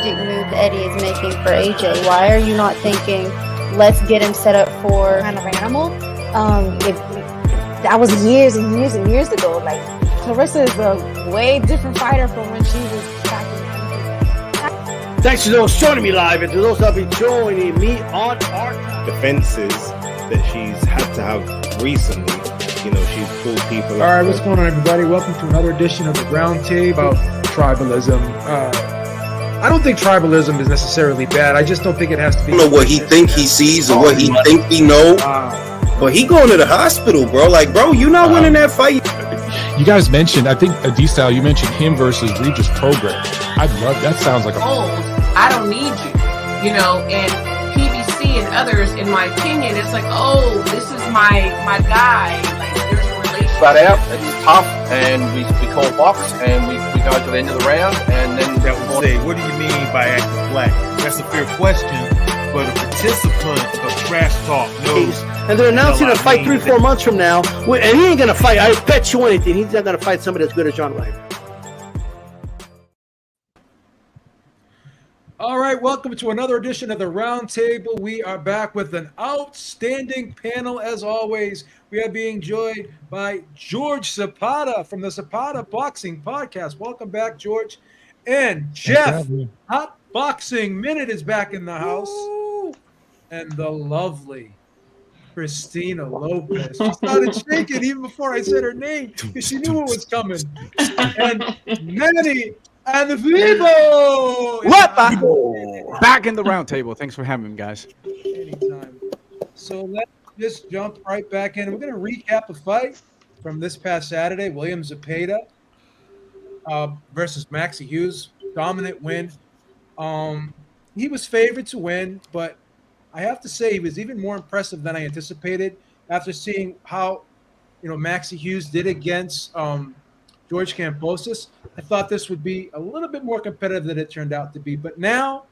strategic move Eddie is making for AJ? Why are you not thinking, let's get him set up for kind of animal? If that was years and years and years ago. Like, Clarissa is a way different fighter from when she was back in. Thanks to those joining me live and to those that will be joining me on our defenses that she's had to have recently. You know, she's pulled people. All right, what's going on, everybody? Welcome to another edition of the Roundtable about tribalism. I don't think tribalism is necessarily bad. I just don't think it has to be. I don't know what he think he sees or what he think he know. But he going to the hospital, bro. Like, bro, you not winning that fight. You guys mentioned, I think, D-Style, you mentioned him versus Regis Prograis. I'd love that. Sounds like a old. I don't need you, you know, and PBC and others, in my opinion, it's like, oh, this is my guy. Like, there's a relationship. Flat out, it's tough, and we call box, and we go to the end of the round, and then that would say, what do you mean by acting black? That's a fair question, but a participant of trash talk knows. And they're announcing a fight 3-4 months from now, and he ain't gonna fight. I bet you anything, he's not gonna fight somebody as good as John Ryder. All right, welcome to another edition of the Roundtable. We are back with an outstanding panel as always. We are being joined by George Zepeda from the Zepeda Boxing Podcast. Welcome back, George. And Jeff, Hot Boxing Minute is back in the house. Woo! And the lovely Christina Lopez. She started shaking even before I said her name because she knew it was coming. And Manny and the Vivo! Back in the Roundtable. Thanks for having me, guys. Anytime. So let's just jump right back in. We're going to recap a fight from this past Saturday. William Zepeda versus Maxi Hughes. Dominant win. He was favored to win, but I have to say he was even more impressive than I anticipated after seeing how, Maxi Hughes did against George Kambosos. I thought this would be a little bit more competitive than it turned out to be. But now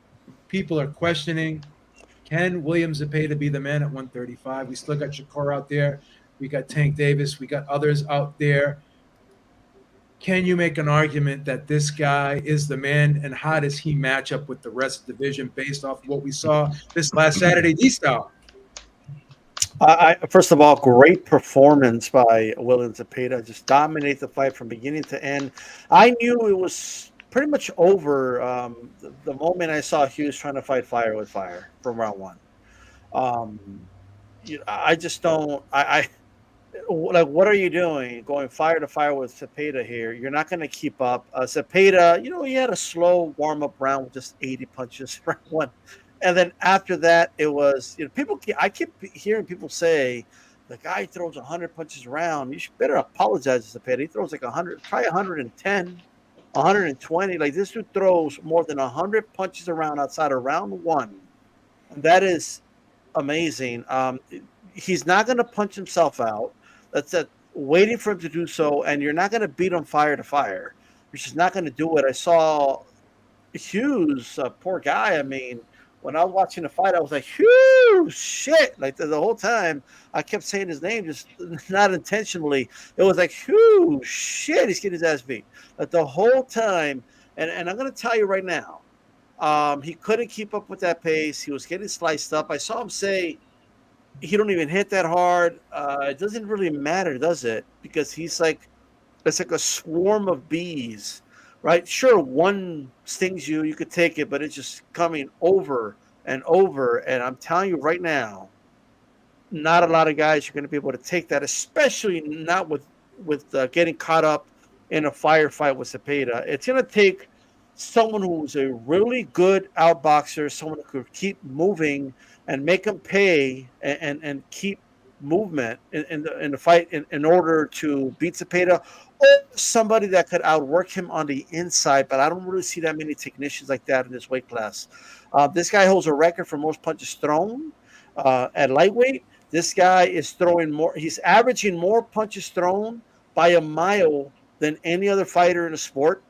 people are questioning, can William Zepeda be the man at 135? We still got Shakur out there. We got Tank Davis. We got others out there. Can you make an argument that this guy is the man, and how does he match up with the rest of the division based off of what we saw this last Saturday, D-Style? First of all, great performance by William Zepeda. Just dominate the fight from beginning to end. I knew it was pretty much over the moment I saw Hughes trying to fight fire with fire from round one. I just don't. Like, what are you doing? Going fire to fire with Zepeda here. You're not going to keep up. Zepeda, he had a slow warm-up round with just 80 punches round one. And then after that, it was, I keep hearing people say, the guy throws 100 punches a round. You should better apologize to Zepeda. He throws like 100, probably 110, 120. Like, this dude throws more than 100 punches around outside of round one. And that is amazing. He's not going to punch himself out. That's waiting for him to do so, and you're not going to beat him fire to fire. You're just not going to do it. I saw Hughes, poor guy. I mean, when I was watching the fight, I was like, Hughes, shit. Like, the whole time, I kept saying his name, just not intentionally. It was like, Hughes, shit, he's getting his ass beat. Like, the whole time, and I'm going to tell you right now, he couldn't keep up with that pace. He was getting sliced up. I saw him say, he don't even hit that hard. It doesn't really matter, does it? Because it's like a swarm of bees, right? Sure, one stings you, you could take it, but it's just coming over and over. And I'm telling you right now, not a lot of guys are going to be able to take that, especially not with getting caught up in a firefight with Zepeda. It's going to take someone who's a really good outboxer, someone who could keep moving and make him pay and keep movement in the fight in order to beat Zepeda, or somebody that could outwork him on the inside. But I don't really see that many technicians like that in this weight class. This guy holds a record for most punches thrown at lightweight. This guy is throwing more. He's averaging more punches thrown by a mile than any other fighter in the sport.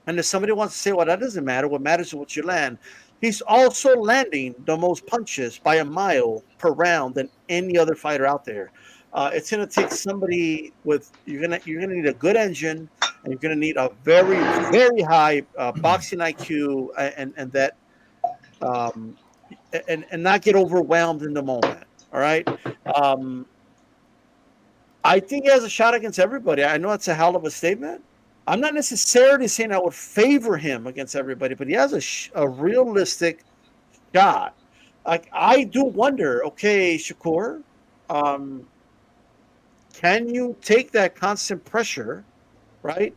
And if somebody wants to say, well, that doesn't matter, what matters is what you land. He's also landing the most punches by a mile per round than any other fighter out there. It's going to take somebody with you're gonna need a good engine, and you're going to need a very, very high boxing IQ and that and not get overwhelmed in the moment. All right. I think he has a shot against everybody. I know it's a hell of a statement. I'm not necessarily saying I would favor him against everybody, but he has a realistic shot. Like, I do wonder, okay, Shakur, can you take that constant pressure, right?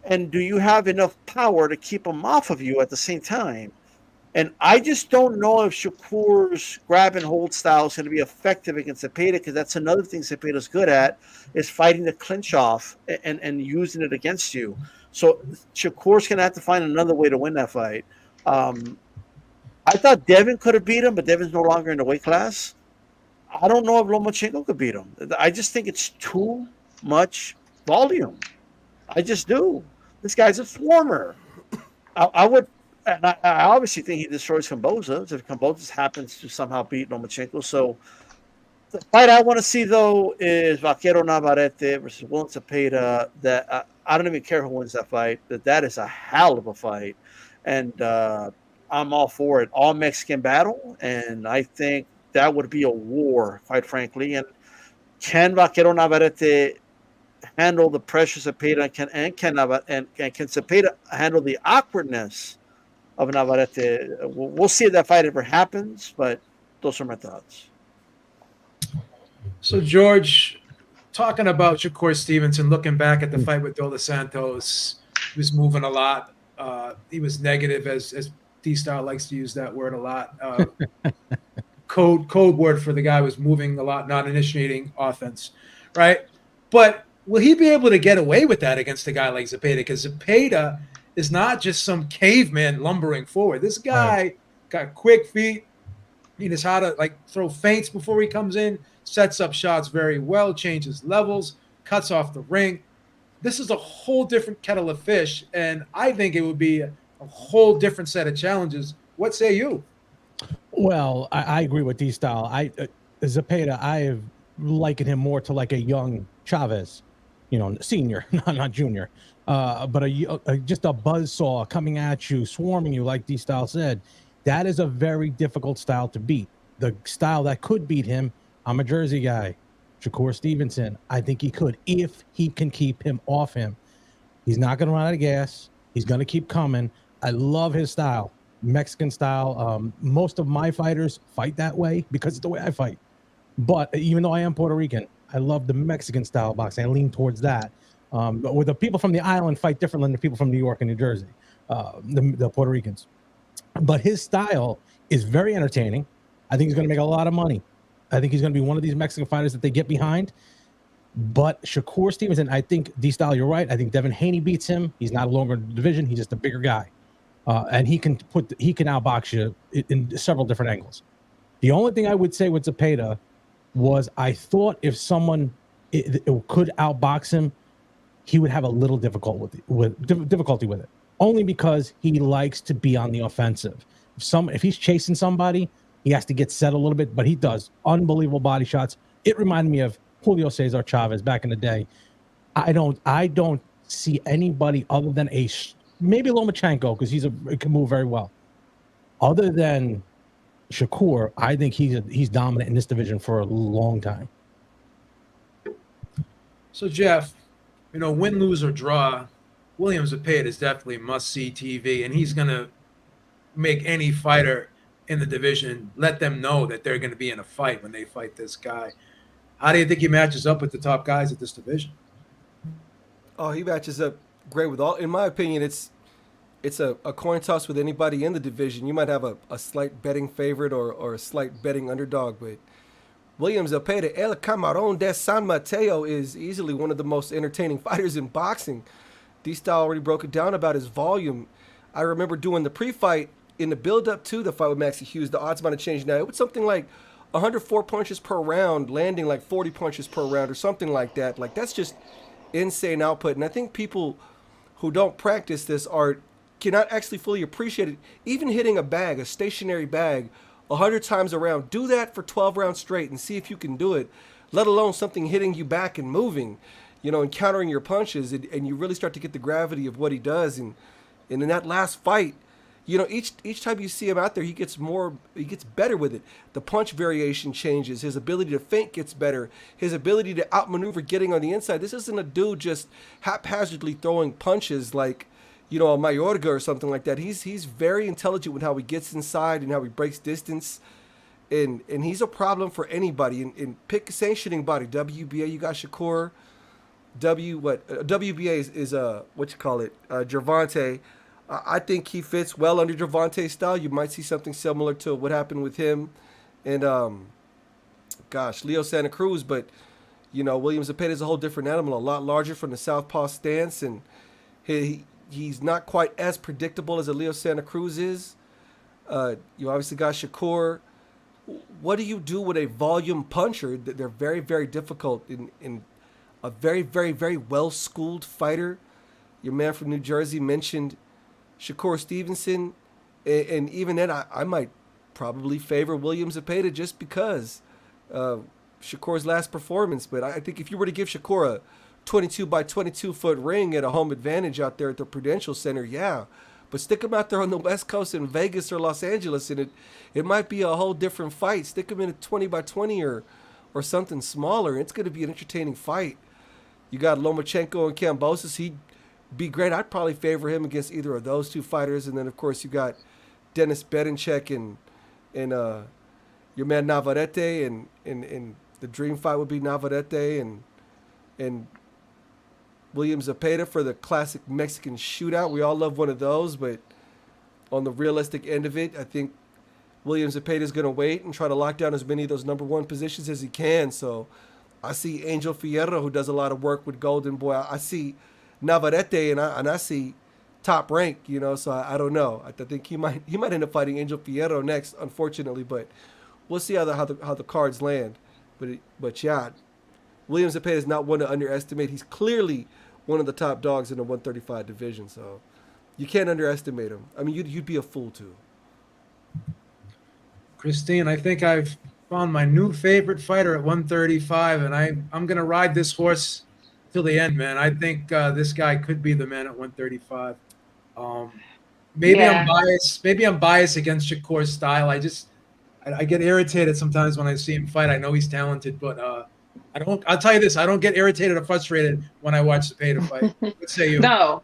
And do you have enough power to keep him off of you at the same time? And I just don't know if Shakur's grab and hold style is going to be effective against Zepeda, because that's another thing Zepeda's good at, is fighting the clinch off and using it against you. So Shakur's going to have to find another way to win that fight. I thought Devin could have beat him, but Devin's no longer in the weight class. I don't know if Lomachenko could beat him. I just think it's too much volume. I just do. This guy's a swarmer. I would. And I obviously think he destroys Kamboza if Kamboza happens to somehow beat Lomachenko. So the fight I want to see, though, is Vaquero Navarrete versus William Zepeda. That I don't even care who wins that fight. That is a hell of a fight. And I'm all for it. All Mexican battle. And I think that would be a war, quite frankly. And can Vaquero Navarrete handle the pressure Zepeda and can Zepeda handle the awkwardness of Navarrete? We'll see if that fight ever happens, but those are my thoughts. So, George, talking about Shakur Stevenson, looking back at the fight with Dos Santos, he was moving a lot. He was negative, as D-Style likes to use that word a lot. Code word for the guy was moving a lot, not initiating offense, right? But will he be able to get away with that against a guy like Zepeda? Because Zepeda is not just some caveman lumbering forward. This guy got quick feet. He knows how to throw feints before he comes in, sets up shots very well, changes levels, cuts off the ring. This is a whole different kettle of fish, and I think it would be a whole different set of challenges. What say you? Well, I agree with D-Style. Zepeda, I have likened him more to like a young Chavez, senior, not junior. But just a buzzsaw coming at you, swarming you, like D-Style said. That is a very difficult style to beat. The style that could beat him, I'm a Jersey guy, Shakur Stevenson. I think he could, if he can keep him off him. He's not going to run out of gas. He's going to keep coming. I love his style, Mexican style. Most of my fighters fight that way because it's the way I fight. But even though I am Puerto Rican, I love the Mexican style of boxing. I lean towards that. But with the people from the island fight differently than the people from New York and New Jersey, the Puerto Ricans. But his style is very entertaining. I think he's going to make a lot of money. I think he's going to be one of these Mexican fighters that they get behind. But Shakur Stevenson, I think, D-Style, you're right. I think Devin Haney beats him. He's not a longer division. He's just a bigger guy. And he can outbox you in several different angles. The only thing I would say with Zepeda was I thought if someone it could outbox him, he would have a little difficulty with it, only because he likes to be on the offensive. If he's chasing somebody, he has to get set a little bit, but he does unbelievable body shots. It reminded me of Julio Cesar Chavez back in the day. I don't see anybody other than maybe Lomachenko, because he can move very well. Other than Shakur, I think he's dominant in this division for a long time. So, Jeff, win, lose, or draw, William Zepeda is definitely must-see TV, and he's going to make any fighter in the division let them know that they're going to be in a fight when they fight this guy. How do you think he matches up with the top guys at this division? Oh, he matches up great with all. In my opinion, it's a coin toss with anybody in the division. You might have a slight betting favorite or a slight betting underdog, but William Zepeda, El Camarón de San Mateo, is easily one of the most entertaining fighters in boxing. D-Style already broke it down about his volume. I remember doing the pre-fight in the build-up to the fight with Maxi Hughes. The odds might have changed now. It was something like 104 punches per round, landing like 40 punches per round or something like that. Like, that's just insane output. And I think people who don't practice this art cannot actually fully appreciate it. Even hitting a stationary bag, 100 times around, do that for 12 rounds straight and see if you can do it, let alone something hitting you back and moving. encountering your punches, and you really start to get the gravity of what he does. And in that last fight, each time you see him out there, he gets better with it. The punch variation changes. His ability to feint gets better. His ability to outmaneuver getting on the inside. This isn't a dude just haphazardly throwing punches like, a Mayorga or something like that. He's very intelligent with how he gets inside and how he breaks distance. And he's a problem for anybody. And pick a sanctioning body. WBA, you got Shakur. WBA is Gervonta. I think he fits well under Gervonta's style. You might see something similar to what happened with him and Leo Santa Cruz. But William Zepeda is a whole different animal, a lot larger from the southpaw stance, and he's not quite as predictable as a Leo Santa Cruz is. You obviously got Shakur. What do you do with a volume puncher? They're very, very difficult in a very, very, very well-schooled fighter. Your man from New Jersey mentioned Shakur Stevenson, and even then, I might probably favor William Zepeda just because Shakur's last performance. But I think if you were to give Shakur a 22 by 22 foot ring at a home advantage out there at the Prudential Center, yeah. But stick him out there on the West Coast in Vegas or Los Angeles, and it might be a whole different fight. Stick him in a 20 by 20 or something smaller. It's going to be an entertaining fight. You got Lomachenko and Kambosos. He'd be great. I'd probably favor him against either of those two fighters. And then, of course, you got Denys Berinchyk and your man Navarrete. And the dream fight would be Navarrete and William Zepeda for the classic Mexican shootout. We all love one of those, but on the realistic end of it, I think William Zepeda is going to wait and try to lock down as many of those number one positions as he can. So I see Angel Fierro, who does a lot of work with Golden Boy. I see Navarrete, and I see Top Rank, so I don't know. I think he might end up fighting Angel Fierro next, unfortunately, but we'll see how the cards land. But yeah, William Zepeda is not one to underestimate. He's clearly one of the top dogs in the 135 division, so you can't underestimate him. I mean, you'd be a fool to. Christine, I think I've found my new favorite fighter at 135, and I'm going to ride this horse till the end, man. I think this guy could be the man at 135. Maybe I'm biased. Maybe I'm biased against Shakur's style. I get irritated sometimes when I see him fight. I know he's talented, but I'll tell you this: I don't get irritated or frustrated when I watch Zepeda fight. What say you? No,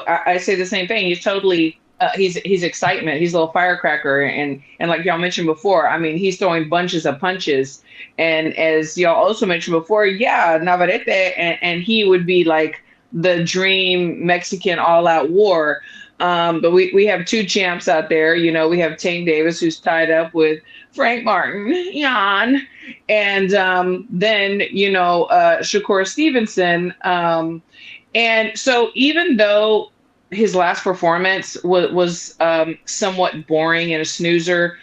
I say the same thing. He's totally. He's excitement. He's a little firecracker, and like y'all mentioned before, I mean, he's throwing bunches of punches. And as y'all also mentioned before, Navarrete, and he would be like the dream Mexican all-out war. But we have two champs out there. We have Tank Davis, who's tied up with Frank Martin, Jan, and then Shakur Stevenson. And so even though his last performance was somewhat boring and a snoozer,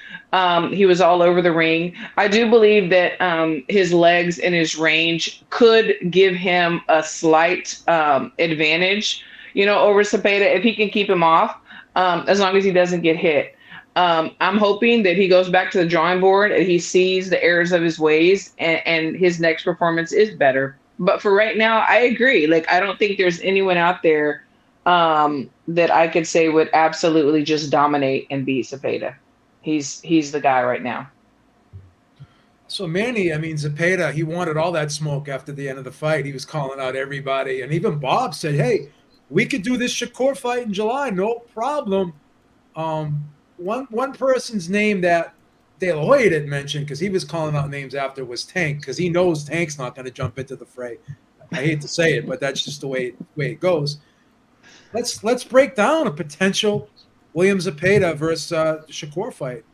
he was all over the ring. I do believe that his legs and his range could give him a slight advantage, over Zepeda if he can keep him off, as long as he doesn't get hit. I'm hoping that he goes back to the drawing board and he sees the errors of his ways and his next performance is better. But for right now, I agree. Like, I don't think there's anyone out there that I could say would absolutely just dominate and beat Zepeda. He's the guy right now. So Manny, I mean, Zepeda, he wanted all that smoke after the end of the fight. He was calling out everybody. And even Bob said, hey, we could do this Shakur fight in July, no problem. One person's name that De La Hoya didn't mention, because he was calling out names after, was Tank, because he knows Tank's not going to jump into the fray. I hate to say it, but that's just the way it goes. Let's break down a potential William Zepeda versus Shakur fight.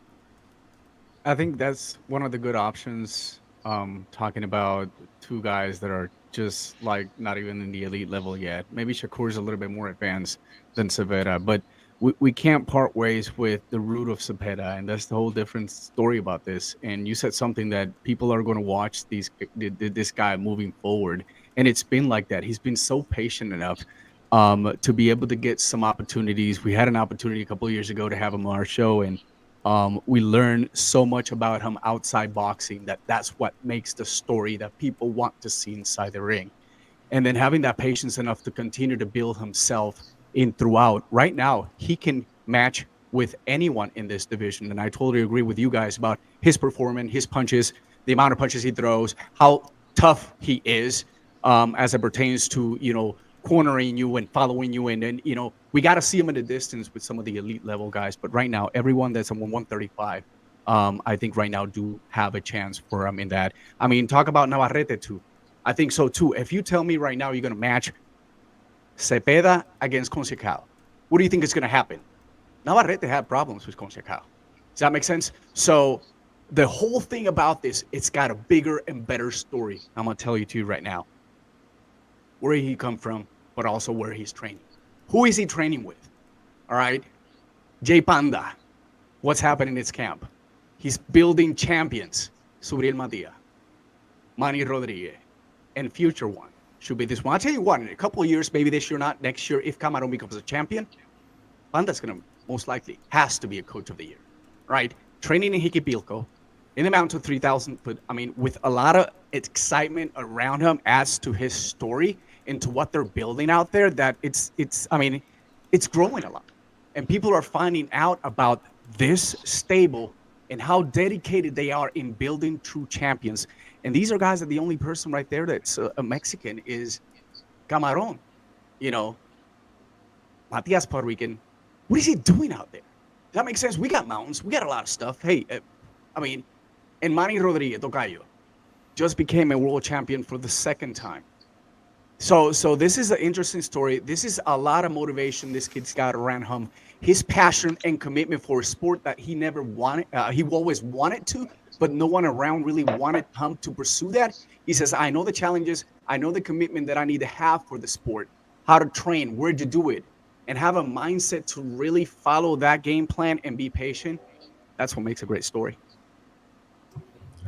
I think that's one of the good options. Talking about two guys that are just like not even in the elite level yet. Maybe Shakur's a little bit more advanced than Zepeda, but we can't part ways with the root of Zepeda, and that's the whole different story about this. And you said something that people are going to watch this guy moving forward, and it's been like that. He's been so patient enough to be able to get some opportunities. We had an opportunity a couple of years ago to have him on our show, and we learned so much about him outside boxing that's what makes the story that people want to see inside the ring. and then having that patience enough to continue to build himself in throughout. Right now, he can match with anyone in this division, and I totally agree with you guys about his performance, his punches, the amount of punches he throws, how tough he is as it pertains to, cornering you and following you in. And, we got to see him in the distance with some of the elite level guys. But right now, everyone that's on 135, I think right now do have a chance for him in that. I mean, talk about Navarrete too. I think so too. If you tell me right now you're going to match Zepeda against Conceição, what do you think is going to happen? Navarrete had problems with Conceição. Does that make sense? So the whole thing about this, it's got a bigger and better story. I'm going to tell you to you right now where he come from, but also where he's training. Who is he training with? All right. J Panda. What's happening in his camp? He's building champions. Subriel Matia, Manny Rodriguez, and future one should be this one. I'll tell you what, in a couple of years, maybe this year, not next year, if Cameron becomes a champion, Panda's going to most likely has to be a coach of the year, right? Training in Hiquipilco, in the mountain to 3,000, but I mean, with a lot of excitement around him adds to his story and to what they're building out there, that it's growing a lot. And people are finding out about this stable and how dedicated they are in building true champions. And these are guys that the only person right there that's a Mexican is Camarón. Matias Puerto Rican. What is he doing out there? Does that make sense? We got mountains. We got a lot of stuff. Hey, and Manny Rodriguez, Tocayo, just became a world champion for the second time. So this is an interesting story. This is a lot of motivation this kid's got around him. His passion and commitment for a sport that he never wanted, he always wanted to, but no one around really wanted him to pursue that. He says, I know the challenges. I know the commitment that I need to have for the sport, how to train, where to do it, and have a mindset to really follow that game plan and be patient. That's what makes a great story.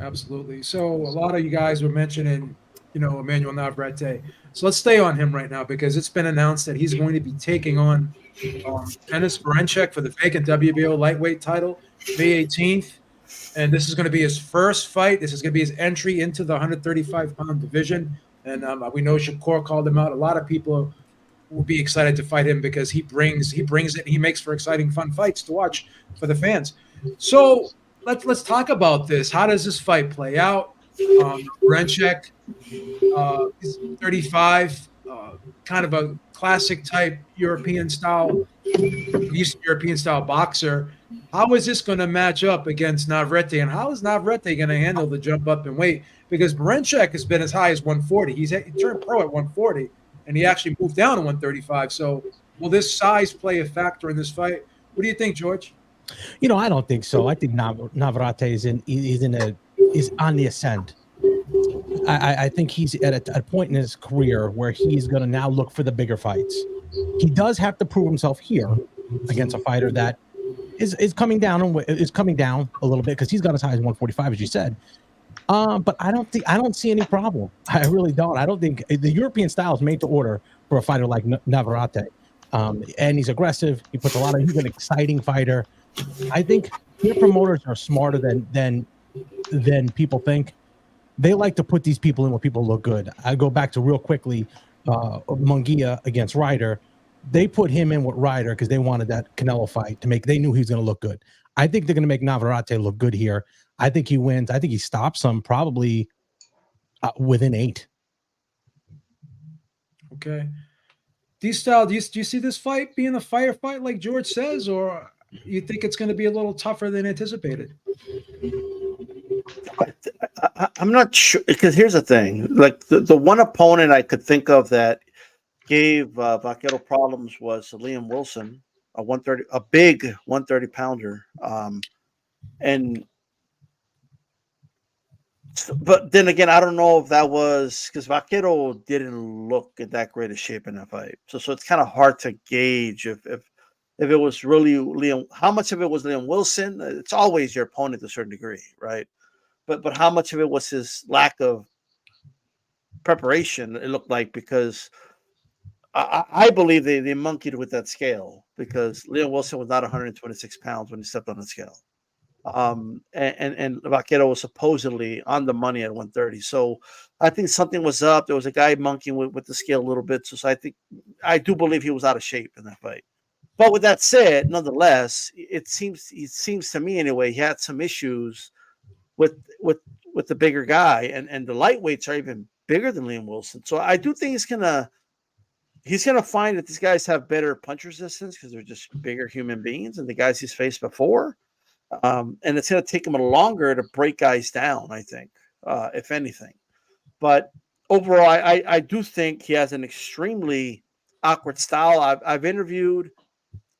Absolutely. So a lot of you guys were mentioning, Emanuel Navarrete. So let's stay on him right now, because it's been announced that he's going to be taking on Denys Berinchyk for the vacant WBO lightweight title May 18th. And this is going to be his first fight. This is going to be his entry into the 135-pound division. And we know Shakur called him out. A lot of people will be excited to fight him because he brings it. He makes for exciting, fun fights to watch for the fans. So let's talk about this. How does this fight play out? Berinchyk is 35, kind of a classic type European style, Eastern European style boxer. How is this going to match up against Navarrete, and how is Navarrete going to handle the jump up in weight? Because Berinchyk has been as high as 140. He turned pro at 140, and he actually moved down to 135. So will this size play a factor in this fight? What do you think, George? I don't think so. I think Navarrete is on the ascent. I think he's at a point in his career where he's going to now look for the bigger fights. He does have to prove himself here against a fighter that is coming down a little bit, because he's got as high as 145, as you said. But I don't see any problem. I really don't. I don't think the European style is made to order for a fighter like Navarrete. And he's aggressive. He's an exciting fighter. I think their promoters are smarter than people think. They like to put these people in where people look good. I go back to real quickly, Munguia against Ryder. They put him in with Ryder because they wanted that Canelo fight they knew he was going to look good. I think they're going to make Navarrete look good here. I think he wins. I think he stops him probably within 8. Okay. D-Style, do you see this fight being a firefight like George says, or you think it's going to be a little tougher than anticipated? I'm not sure, because here's the thing. Like the one opponent I could think of that gave Vaquero problems was Liam Wilson, a big 130 pounder. But then again, I don't know if that was because Vaquero didn't look in that great a shape in that fight. So it's kind of hard to gauge if it was really Liam. How much of it was Liam Wilson? It's always your opponent to a certain degree, right? But how much of it was his lack of preparation? It looked like, because I believe they monkeyed with that scale, because Liam Wilson was not 126 pounds when he stepped on the scale. And Vaquero was supposedly on the money at 130. So I think something was up. There was a guy monkeying with the scale a little bit. So I do believe he was out of shape in that fight. But with that said, nonetheless, it seems to me anyway, he had some issues with the bigger guy, and the lightweights are even bigger than Liam Wilson. So I do think he's gonna find that these guys have better punch resistance because they're just bigger human beings than the guys he's faced before. And it's going to take him longer to break guys down, I think, if anything. But overall, I do think he has an extremely awkward style. I've interviewed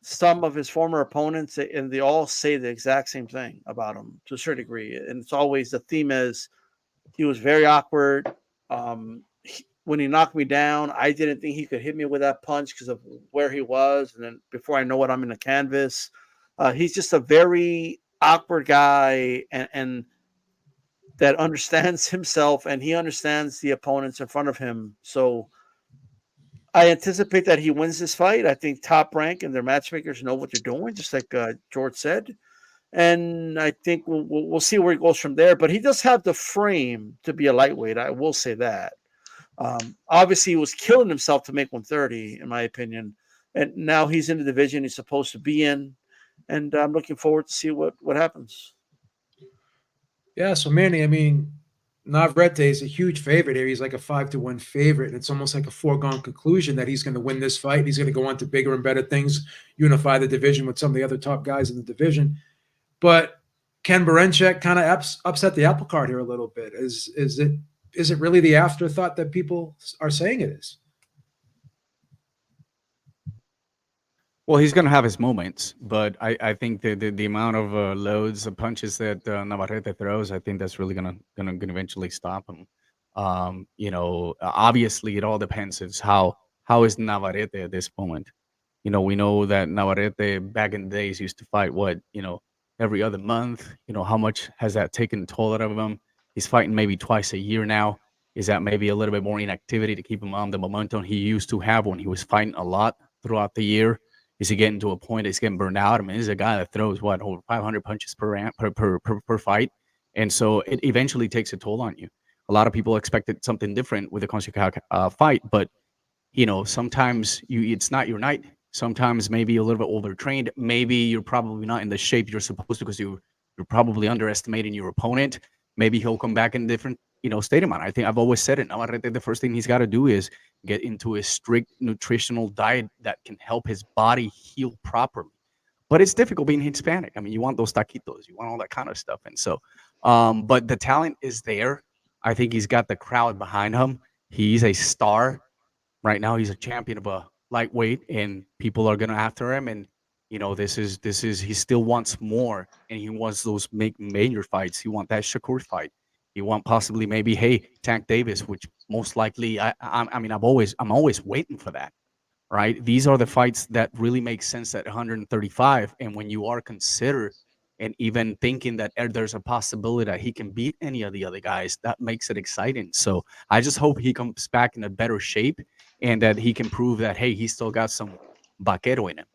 some of his former opponents, and they all say the exact same thing about him to a certain degree. And it's always the theme is he was very awkward. When he knocked me down, I didn't think he could hit me with that punch because of where he was. And then before I know it, I'm in the canvas. He's just a very awkward guy and that understands himself, and he understands the opponents in front of him. So I anticipate that he wins this fight. I think Top Rank and their matchmakers know what they're doing, just like George said. And I think we'll see where he goes from there. But he does have the frame to be a lightweight. I will say that. Obviously, he was killing himself to make 130, in my opinion. And now he's in the division he's supposed to be in. And I'm looking forward to see what happens. Yeah, so Manny, I mean, Navarrete is a huge favorite here. He's like a 5-1 favorite, and it's almost like a foregone conclusion that he's going to win this fight. He's going to go on to bigger and better things, unify the division with some of the other top guys in the division. But can Berinchyk kind of upset the apple cart here a little bit? Is it really the afterthought that people are saying it is? Well, he's going to have his moments, but I think the amount of loads of punches that Navarrete throws, I think that's really gonna eventually stop him. Obviously, it all depends. It's how is Navarrete at this moment. We know that Navarrete back in the days used to fight every other month. How much has that taken a toll out of him? He's fighting maybe twice a year now. Is that maybe a little bit more inactivity to keep him on the momentum he used to have when he was fighting a lot throughout the year? Is he getting to a point he's getting burned out? I mean, he's a guy that throws over 500 punches per fight, and so it eventually takes a toll on you. A lot of people expected something different with the Conceição fight, but sometimes it's not your night. Sometimes maybe you're a little bit overtrained. Maybe you're probably not in the shape you're supposed to because you're probably underestimating your opponent. Maybe he'll come back in a different state of mind. I think I've always said it. Navarrete, the first thing he's got to do is get into a strict nutritional diet that can help his body heal properly. But it's difficult being Hispanic. I mean, you want those taquitos, you want all that kind of stuff. And so, but the talent is there. I think he's got the crowd behind him. He's a star right now. He's a champion of a lightweight, and people are going to after him. And this is he still wants more, and he wants those major fights. He wants that Shakur fight. You want possibly maybe, hey, Tank Davis, which most likely, I'm always waiting for that, right? These are the fights that really make sense at 135. And when you are considered and even thinking that there's a possibility that he can beat any of the other guys, that makes it exciting. So I just hope he comes back in a better shape and that he can prove that, hey, he still got some vaquero in him.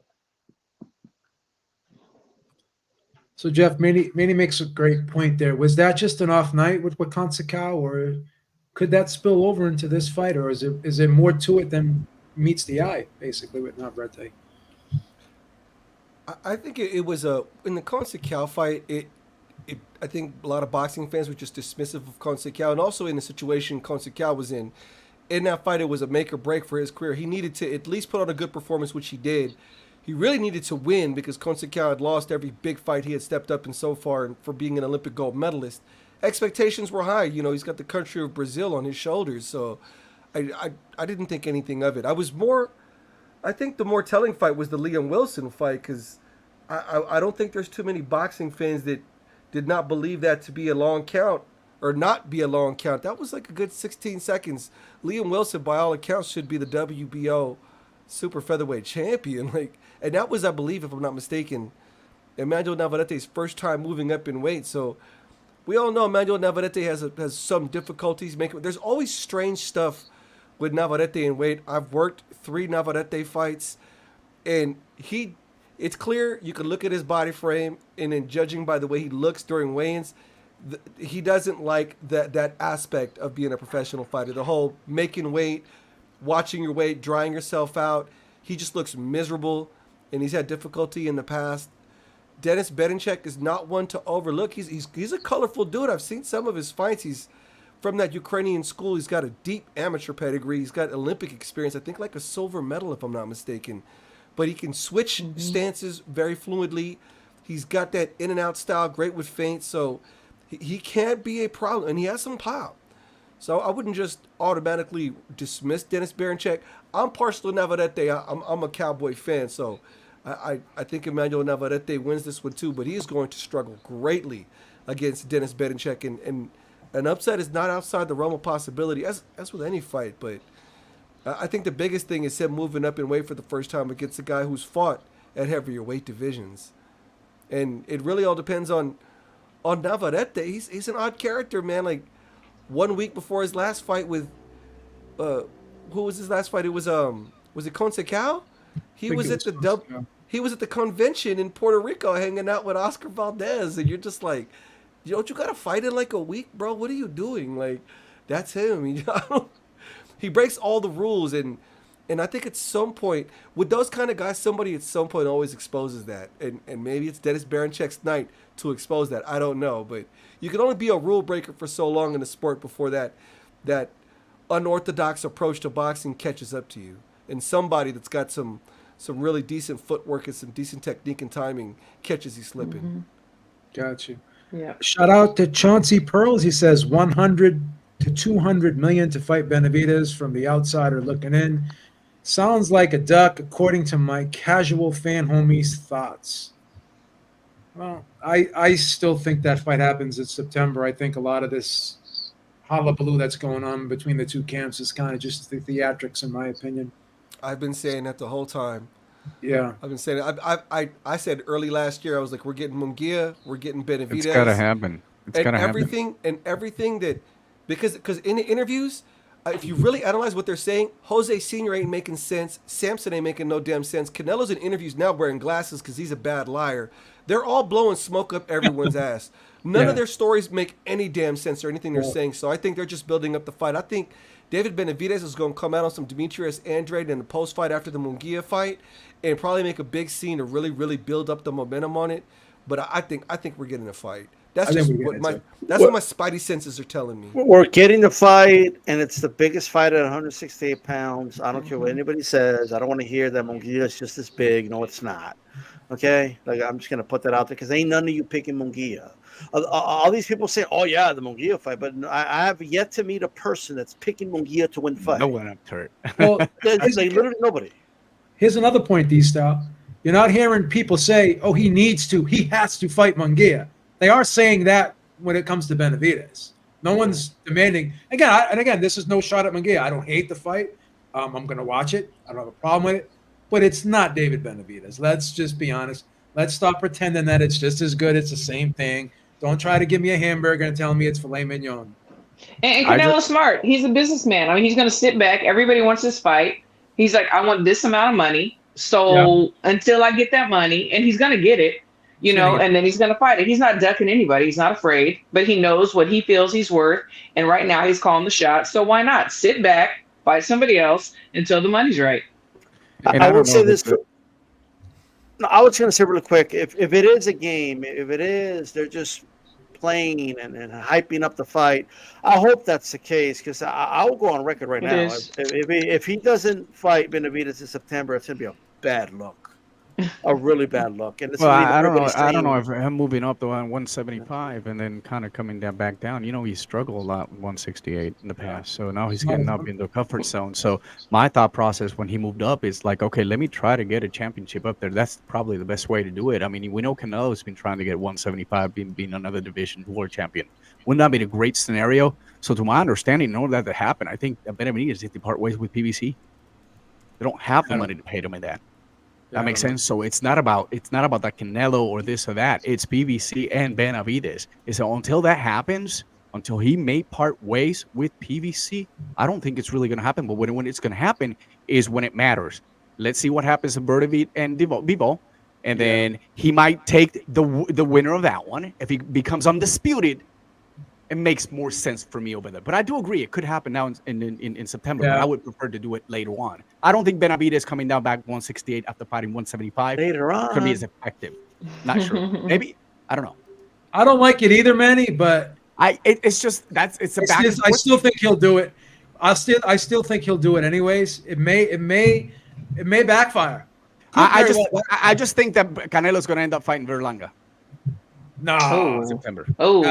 So Jeff, Manny makes a great point there. Was that just an off night with Conceição, or could that spill over into this fight, or is it more to it than meets the eye, basically, with Navarrete? I think it was in the Conceição fight. I think a lot of boxing fans were just dismissive of Conceição, and also in the situation Conceição was in. In that fight, it was a make or break for his career. He needed to at least put on a good performance, which he did. He really needed to win because Conceição had lost every big fight he had stepped up in so far, and for being an Olympic gold medalist, expectations were high. He's got the country of Brazil on his shoulders, so I didn't think anything of it. I think the more telling fight was the Liam Wilson fight, because I don't think there's too many boxing fans that did not believe that to be a long count or not be a long count. That was like a good 16 seconds. Liam Wilson, by all accounts, should be the WBO super featherweight champion. And that was, I believe, if I'm not mistaken, Emanuel Navarrete's first time moving up in weight. So we all know Emanuel Navarrete has some difficulties making. There's always strange stuff with Navarrete in weight. I've worked 3 Navarrete fights, and it's clear you can look at his body frame, and in judging by the way he looks during weigh-ins, he doesn't like that aspect of being a professional fighter. The whole making weight, watching your weight, drying yourself out. He just looks miserable, and he's had difficulty in the past. Denys Berinchyk is not one to overlook. He's a colorful dude. I've seen some of his fights. He's from that Ukrainian school. He's got a deep amateur pedigree. He's got Olympic experience. I think like a silver medal, if I'm not mistaken. But he can switch stances very fluidly. He's got that in and out style, great with feints. So he can't be a problem, and he has some power. So I wouldn't just automatically dismiss Denys Berinchyk. I'm partial to Navarrete. I'm a Cowboy fan, so I think Emanuel Navarrete wins this one too, but he is going to struggle greatly against Denys Berinchyk, and an upset is not outside the realm of possibility, as with any fight. But I think the biggest thing is him moving up in weight for the first time against a guy who's fought at heavier weight divisions, and it really all depends on Navarrete. He's an odd character, man. Like 1 week before his last fight with who was his last fight? It was it Conceição? He was at the convention in Puerto Rico hanging out with Oscar Valdez, and you're just like, don't you got to fight in like a week, bro? What are you doing? Like, that's him. He breaks all the rules, and I think at some point with those kind of guys, somebody at some point always exposes that, and maybe it's Denys Berincyk's night to expose that. I don't know, but you can only be a rule breaker for so long in the sport before that unorthodox approach to boxing catches up to you. And somebody that's got some really decent footwork and some decent technique and timing catches you slipping. Got you. Yeah. Shout out to Chauncey Pearls. He says 100 to 200 million to fight Benavidez from the outsider looking in. Sounds like a duck, according to my casual fan homies' thoughts. Well, I still think that fight happens in September. I think a lot of this hullabaloo that's going on between the two camps is kind of just the theatrics, in my opinion. I've been saying that the whole time. Yeah, I've been saying it. I said early last year, I was like, we're getting Munguia, we're getting Benavidez. It's gotta happen. It's gotta happen. And everything that, because in the interviews, if you really analyze what they're saying, Jose Sr. ain't making sense. Samson ain't making no damn sense. Canelo's in interviews now wearing glasses because he's a bad liar. They're all blowing smoke up everyone's ass. None of their stories make any damn sense or anything they're saying. So I think they're just building up the fight. I think David Benavidez is going to come out on some Demetrius Andrade in the post-fight after the Munguia fight and probably make a big scene to really, really build up the momentum on it. But I think we're getting a fight. That's what my spidey senses are telling me. We're getting the fight, and it's the biggest fight at 168 pounds. I don't care what anybody says. I don't want to hear that Munguia is just as big. No, it's not. Okay? Like, I'm just going to put that out there because ain't none of you picking Munguia. All these people say, oh, yeah, the Munguia fight. But I have yet to meet a person that's picking Munguia to win the fight. No one up to it. Well, like literally nobody. Here's another point, D-Style. You're not hearing people say, oh, he has to fight Munguia. They are saying that when it comes to Benavidez. No one's demanding. Again, this is no shot at Munguia. I don't hate the fight. I'm going to watch it. I don't have a problem with it. But it's not David Benavidez. Let's just be honest. Let's stop pretending that it's just as good. It's the same thing. Don't try to give me a hamburger and tell me it's filet mignon. And Canelo's smart. He's a businessman. I mean, he's going to sit back. Everybody wants this fight. He's like, I want this amount of money. So until I get that money, and he's going to get it, and then he's going to fight it. He's not ducking anybody. He's not afraid, but he knows what he feels he's worth. And right now he's calling the shots. So why not sit back, fight somebody else until the money's right? I would say this. I was going to say really quick, if it is a game, they're just playing and hyping up the fight. I hope that's the case because I will go on record right now. If he doesn't fight Benavidez in September, it's going to be a bad look. A really bad look. And it's I don't know if him moving up to 175 and then kind of coming back down. He struggled a lot with 168 in the past. So now he's getting up in the comfort zone. So my thought process when he moved up is like, okay, let me try to get a championship up there. That's probably the best way to do it. I mean, we know Canelo's been trying to get 175, being another division world champion. Wouldn't that be a great scenario? So to my understanding, in order that to happen, I think Benavidez has to part ways with PBC. They don't have the money to pay them in that. That makes sense. So it's not about that Canelo or this or that. It's PBC and Benavidez. So until that happens, until he may part ways with PBC, I don't think it's really going to happen. But when it's going to happen is when it matters. Let's see what happens to Berdovit and Bivol. and then he might take the winner of that one if he becomes undisputed. It makes more sense for me over there. But I do agree it could happen now in September. But I would prefer to do it later on. I don't think Benavidez coming down back 168 after fighting 175 later on could be as effective. Not sure. Maybe I don't know. I don't like it either, Manny. But it's just it's a back. I still think he'll do it. I still think he'll do it anyways. It may backfire. I just think that Canelo's going to end up fighting Berlanga. No, September. No.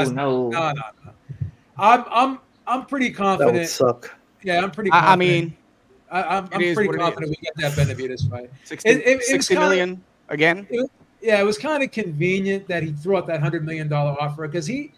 I'm pretty confident. That would suck. Yeah, I'm pretty confident. I mean, I'm pretty confident we get that Benavidez fight. 60 million again. It was kind of convenient that he threw out that $100 million offer because he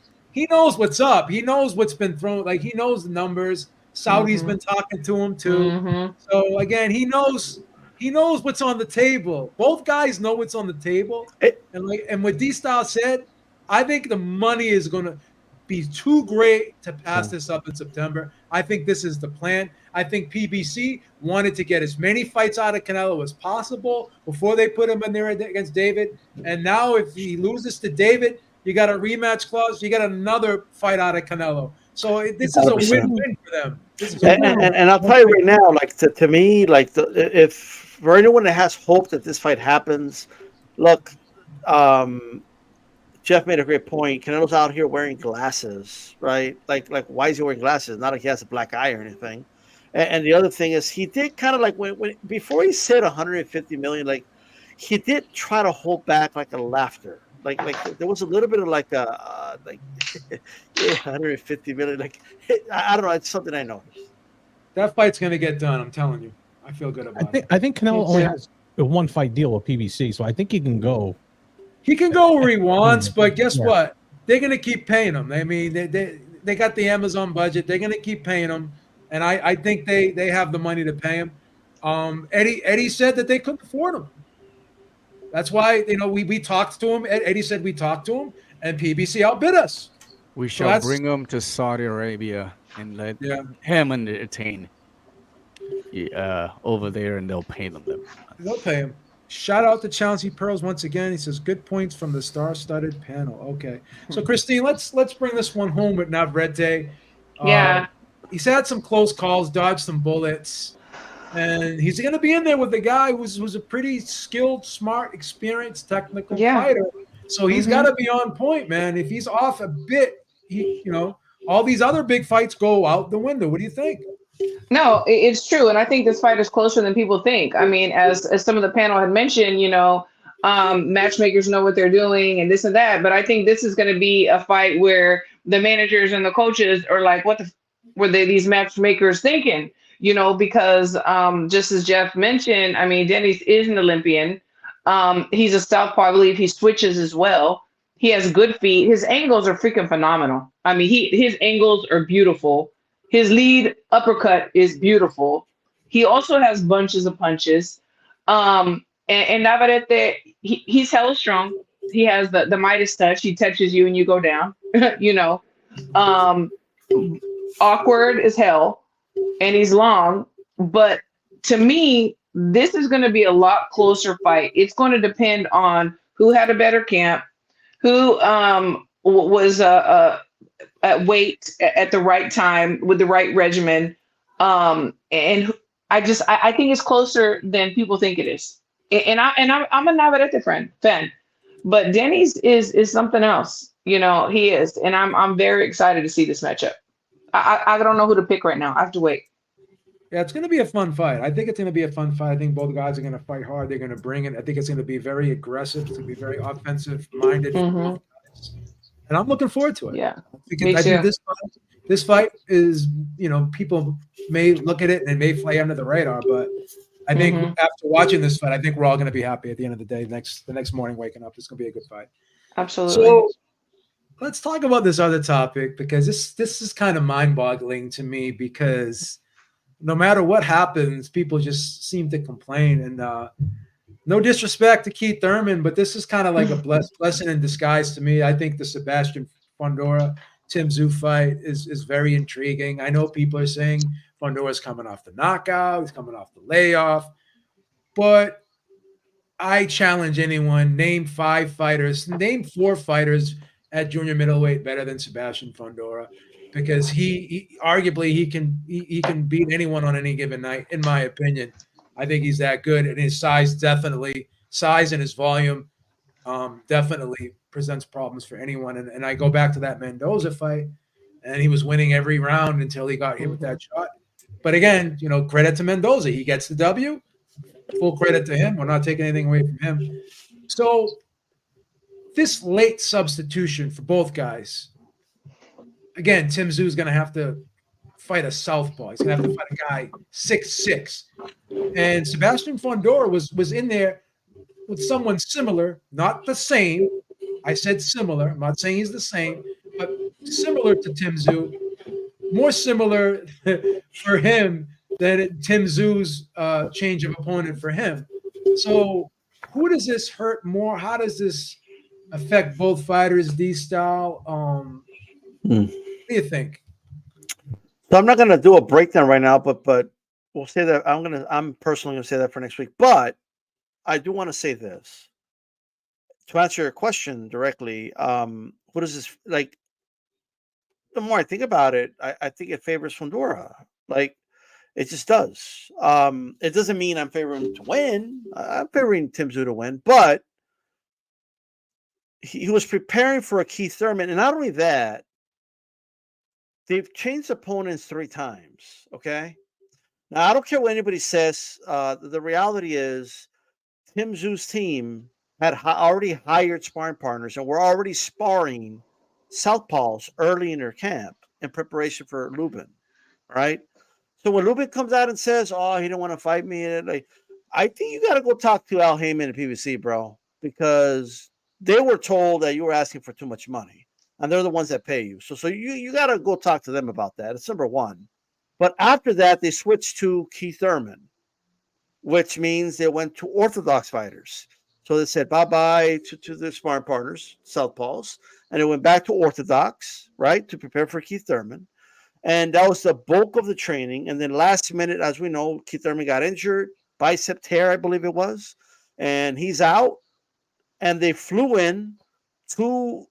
knows what's up. He knows what's been thrown. Like he knows the numbers. Saudi's been talking to him too. So again, he knows what's on the table. Both guys know what's on the table. And what D-Style said, I think the money is going to be too great to pass this up in September. I think this is the plan. I think PBC wanted to get as many fights out of Canelo as possible before they put him in there against David. And now if he loses to David, you got a rematch clause. You got another fight out of Canelo. So this is 100%. A win-win for them. And I'll tell you right now, like to me, like if for anyone that has hope that this fight happens, look, Jeff made a great point. Canelo's out here wearing glasses, right? Like why is he wearing glasses? Not like he has a black eye or anything. And the other thing is he did kind of like when before he said 150 million, like he did try to hold back like a laughter. Like there was a little bit of like 150 million. Like I don't know. It's something I noticed. That fight's gonna get done. I'm telling you. I feel good about it. I think Canelo only has a one fight deal with PBC, so I think he can go. He can go where he wants, but guess what? They're gonna keep paying him. I mean, they got the Amazon budget. They're gonna keep paying him, and I think they have the money to pay him. Eddie said that they couldn't afford him. That's why we talked to him. Eddie said we talked to him, and PBC outbid us. We shall bring him to Saudi Arabia and let him entertain over there, and they'll pay them. They'll pay him. Shout out to Chauncey Pearls once again. He says good points from the star-studded panel. Okay, so Christine, let's bring this one home with Navarrete. He's had some close calls, dodged some bullets. And he's going to be in there with the guy who's a pretty skilled, smart, experienced, technical fighter. So he's got to be on point, man. If he's off a bit, all these other big fights go out the window. What do you think? No, it's true. And I think this fight is closer than people think. I mean, as some of the panel had mentioned, matchmakers know what they're doing and this and that. But I think this is going to be a fight where the managers and the coaches are like, what were these matchmakers thinking? Because just as Jeff mentioned, I mean, Denys is an Olympian. He's a southpaw. I believe he switches as well. He has good feet. His angles are freaking phenomenal. I mean, his angles are beautiful. His lead uppercut is beautiful. He also has bunches of punches. And Navarrete, he's hella strong. He has the Midas touch. He touches you and you go down. Awkward as hell. And he's long, but to me, this is going to be a lot closer fight. It's going to depend on who had a better camp, who was at weight at the right time with the right regimen, and I think it's closer than people think it is. And I'm a Navarrete fan, but Denys is something else. He is, and I'm very excited to see this matchup. I don't know who to pick right now. I have to wait. Yeah, it's going to be a fun fight. I think it's going to be a fun fight. I think both guys are going to fight hard. They're going to bring it. I think it's going to be very aggressive. It's going to be very offensive-minded. And I'm looking forward to it. Yeah, I think this fight is, people may look at it and it may fly under the radar, but I think after watching this fight, I think we're all going to be happy at the end of the day. The next morning, waking up, it's going to be a good fight. Absolutely. So let's talk about this other topic, because this is kind of mind-boggling to me, because no matter what happens, people just seem to complain. And no disrespect to Keith Thurman, but this is kind of like a blessing in disguise to me. I think the Sebastian Fondura Tim Tszyu fight is very intriguing. I know people are saying Fondura's coming off the knockout, he's coming off the layoff, but I challenge anyone. Name 5 fighters. Name 4 fighters at junior middleweight better than Sebastian Fondura, because he arguably he can beat anyone on any given night. In my opinion, I think he's that good, and his size and his volume definitely presents problems for anyone. And I go back to that Mendoza fight, and he was winning every round until he got hit with that shot. But again, credit to Mendoza. He gets the W. Full credit to him. We're not taking anything away from him. So this late substitution for both guys, again, Tim Tszyu is going to have to fight a southpaw. He's going to have to fight a guy 6'6". And Sabastian Fondura was in there with someone similar, not the same. I said similar. I'm not saying he's the same, but similar to Tim Tszyu. More similar for him than Tim Tszyu's change of opponent for him. So who does this hurt more? How does this affect both fighters, D-Style? What do you think? So I'm not going to do a breakdown right now, but we'll say that I'm personally going to say that for next week. But I do want to say this to answer your question directly. What is this like? The more I think about it, I think it favors Fondura. Like, it just does. It doesn't mean I'm favoring him to win. I'm favoring Tim Tszyu to win, but he was preparing for a Keith Thurman, and not only that, they've changed opponents 3 times. Okay, now I don't care what anybody says. The reality is, Tim Tszyu's team had already hired sparring partners, and we're already sparring southpaws early in their camp in preparation for Lubin, right? So when Lubin comes out and says, "Oh, he don't want to fight me," I think you got to go talk to Al Heyman and PBC, bro, because they were told that you were asking for too much money, and they're the ones that pay you. So you got to go talk to them about that. It's number one. But after that, they switched to Keith Thurman, which means they went to orthodox fighters. So they said bye-bye to their sparring partners, southpaws, and it went back to orthodox, right, to prepare for Keith Thurman. And that was the bulk of the training. And then last minute, as we know, Keith Thurman got injured, bicep tear, I believe it was, and he's out. And they flew in 2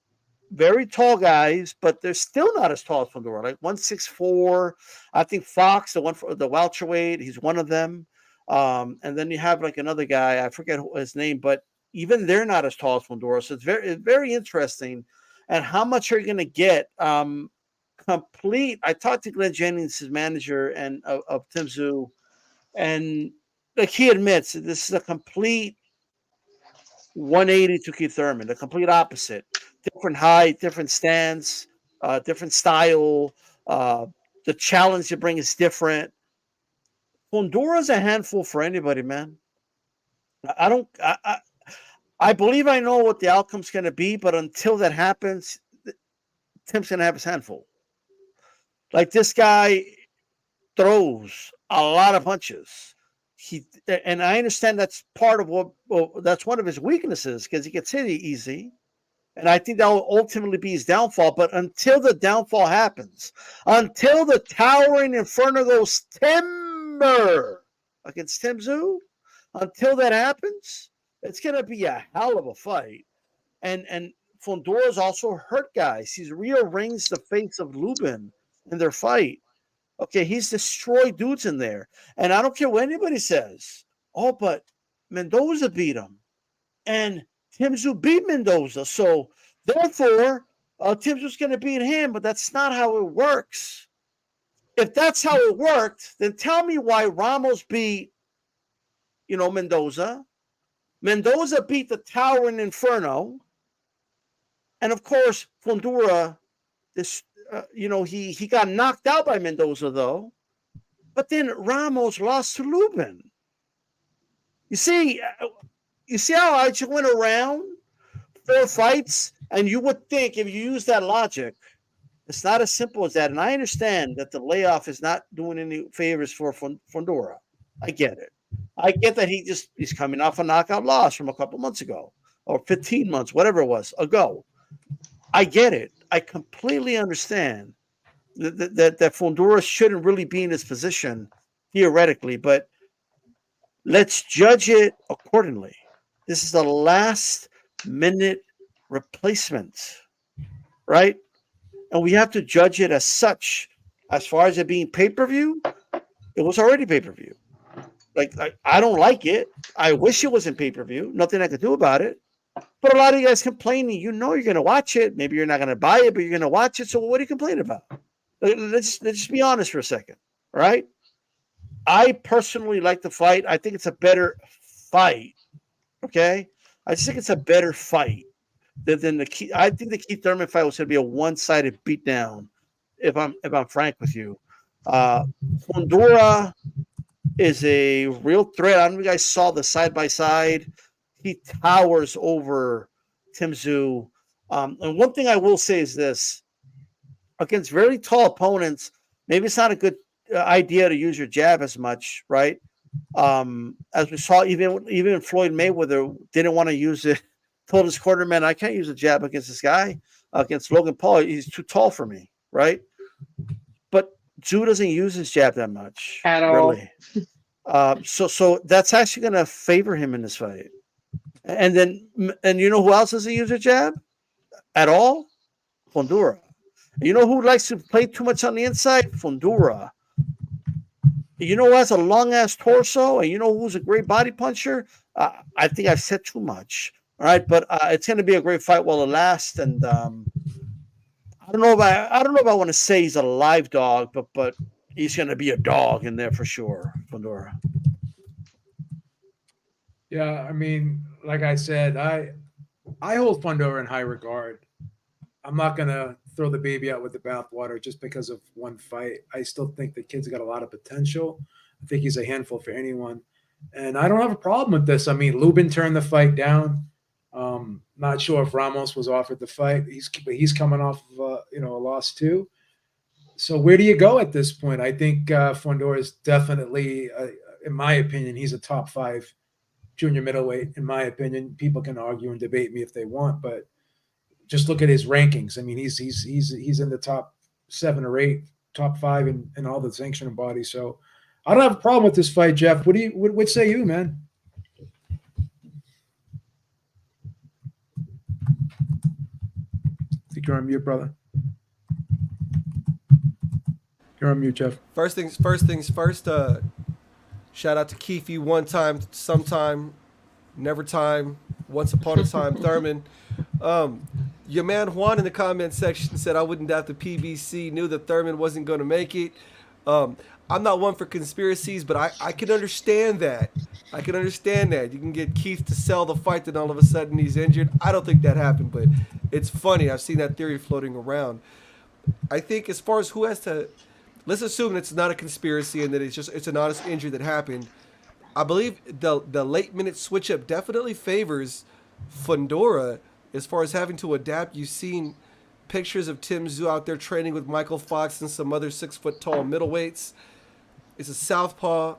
very tall guys, but they're still not as tall as Fondura, like 164. I think Fox, the one for the welterweight, he's one of them. And then you have like another guy, I forget his name, but even they're not as tall as Fondura. So it's very interesting. And how much are you going to get? Complete. I talked to Glenn Jennings, his manager, and of Tim Tszyu, and like he admits this is a complete 180 to Keith Thurman, the complete opposite. Different height, different stance, different style. The challenge you bring is different. Fondura's a handful for anybody, man. I believe I know what the outcome's going to be, but until that happens, Tim's going to have his handful. Like, this guy throws a lot of punches. And I understand that's part of that's one of his weaknesses, because he gets hit easy. And I think that will ultimately be his downfall. But until the downfall happens, until the towering inferno goes timber against Tim Tszyu, until that happens, it's going to be a hell of a fight. And Fondura's also hurt guys. He's rearranged the face of Lubin in their fight. Okay, he's destroyed dudes in there. And I don't care what anybody says. Oh, but Mendoza beat him. And Tim Tszyu beat Mendoza. So, therefore, Tim Tszyu's going to beat him. But that's not how it works. If that's how it worked, then tell me why Ramos beat, Mendoza. Mendoza beat the Towering Inferno. And, of course, Fondura, he got knocked out by Mendoza, though. But then Ramos lost to Lubin. You see how I just went around 4 fights? And you would think, if you use that logic, it's not as simple as that. And I understand that the layoff is not doing any favors for Fondura. I get it. I get that he's coming off a knockout loss from a couple months ago, or 15 months, whatever it was, ago. I get it. I completely understand that Fondura shouldn't really be in this position, theoretically, but let's judge it accordingly. This is a last minute replacement, right? And we have to judge it as such. As far as it being pay-per-view, it was already pay-per-view. Like, I don't like it. I wish it wasn't pay-per-view. Nothing I could do about it. But a lot of you guys complaining, you're going to watch it. Maybe you're not going to buy it, but you're going to watch it. So what are you complaining about? Let's just be honest for a second, right? I personally like the fight. I think it's a better fight. Okay, I just think it's a better fight than the Keith. I think the Keith Thurman fight was going to be a one-sided beatdown. If I'm frank with you, Fondura is a real threat. I don't know if you guys saw the side by side. He towers over Tim Tszyu. And one thing I will say is this: against very tall opponents, maybe it's not a good idea to use your jab as much, right? As we saw, even Floyd Mayweather didn't want to use it. Told his cornerman, "I can't use a jab against this guy, against Logan Paul. He's too tall for me," right? But Tszyu doesn't use his jab that much at all. Really. So that's actually going to favor him in this fight. And you know who else doesn't use a jab at all? Fondura. You know who likes to play too much on the inside? Fondura. You know who has a long ass torso, and you know who's a great body puncher? I think I've said too much. All right, but it's going to be a great fight while it lasts. And I don't know if I want to say he's a live dog, but he's going to be a dog in there for sure, Fondura. Yeah, I mean, like I said, I hold Fondura in high regard. I'm not going to throw the baby out with the bathwater just because of one fight. I still think the kid's got a lot of potential. I think he's a handful for anyone. And I don't have a problem with this. I mean, Lubin turned the fight down. Not sure if Ramos was offered the fight. He's coming off of a loss too. So where do you go at this point? I think Fondura is definitely, in my opinion, he's a top 5 junior middleweight. In my opinion, people can argue and debate me if they want, but just look at his rankings. I mean, he's in the top 7 or 8, top 5 in all the sanctioning bodies. So I don't have a problem with this fight, Jeff. What say you, man? I think you're on mute, brother. You're on mute, Jeff. First things first. Shout out to Keefe, one time, sometime, never time, once upon a time, Thurman. Your man Juan in the comment section said, I wouldn't doubt the PBC knew that Thurman wasn't going to make it. I'm not one for conspiracies, but I can understand that. I can understand that. You can get Keith to sell the fight, then all of a sudden he's injured. I don't think that happened, but it's funny. I've seen that theory floating around. I think as far as who has to, let's assume it's not a conspiracy and that it's an honest injury that happened. I believe the late minute switch up definitely favors Fondura as far as having to adapt. You've seen pictures of Tim Tszyu out there training with Michael Fox and some other 6-foot-tall middleweights. It's a southpaw.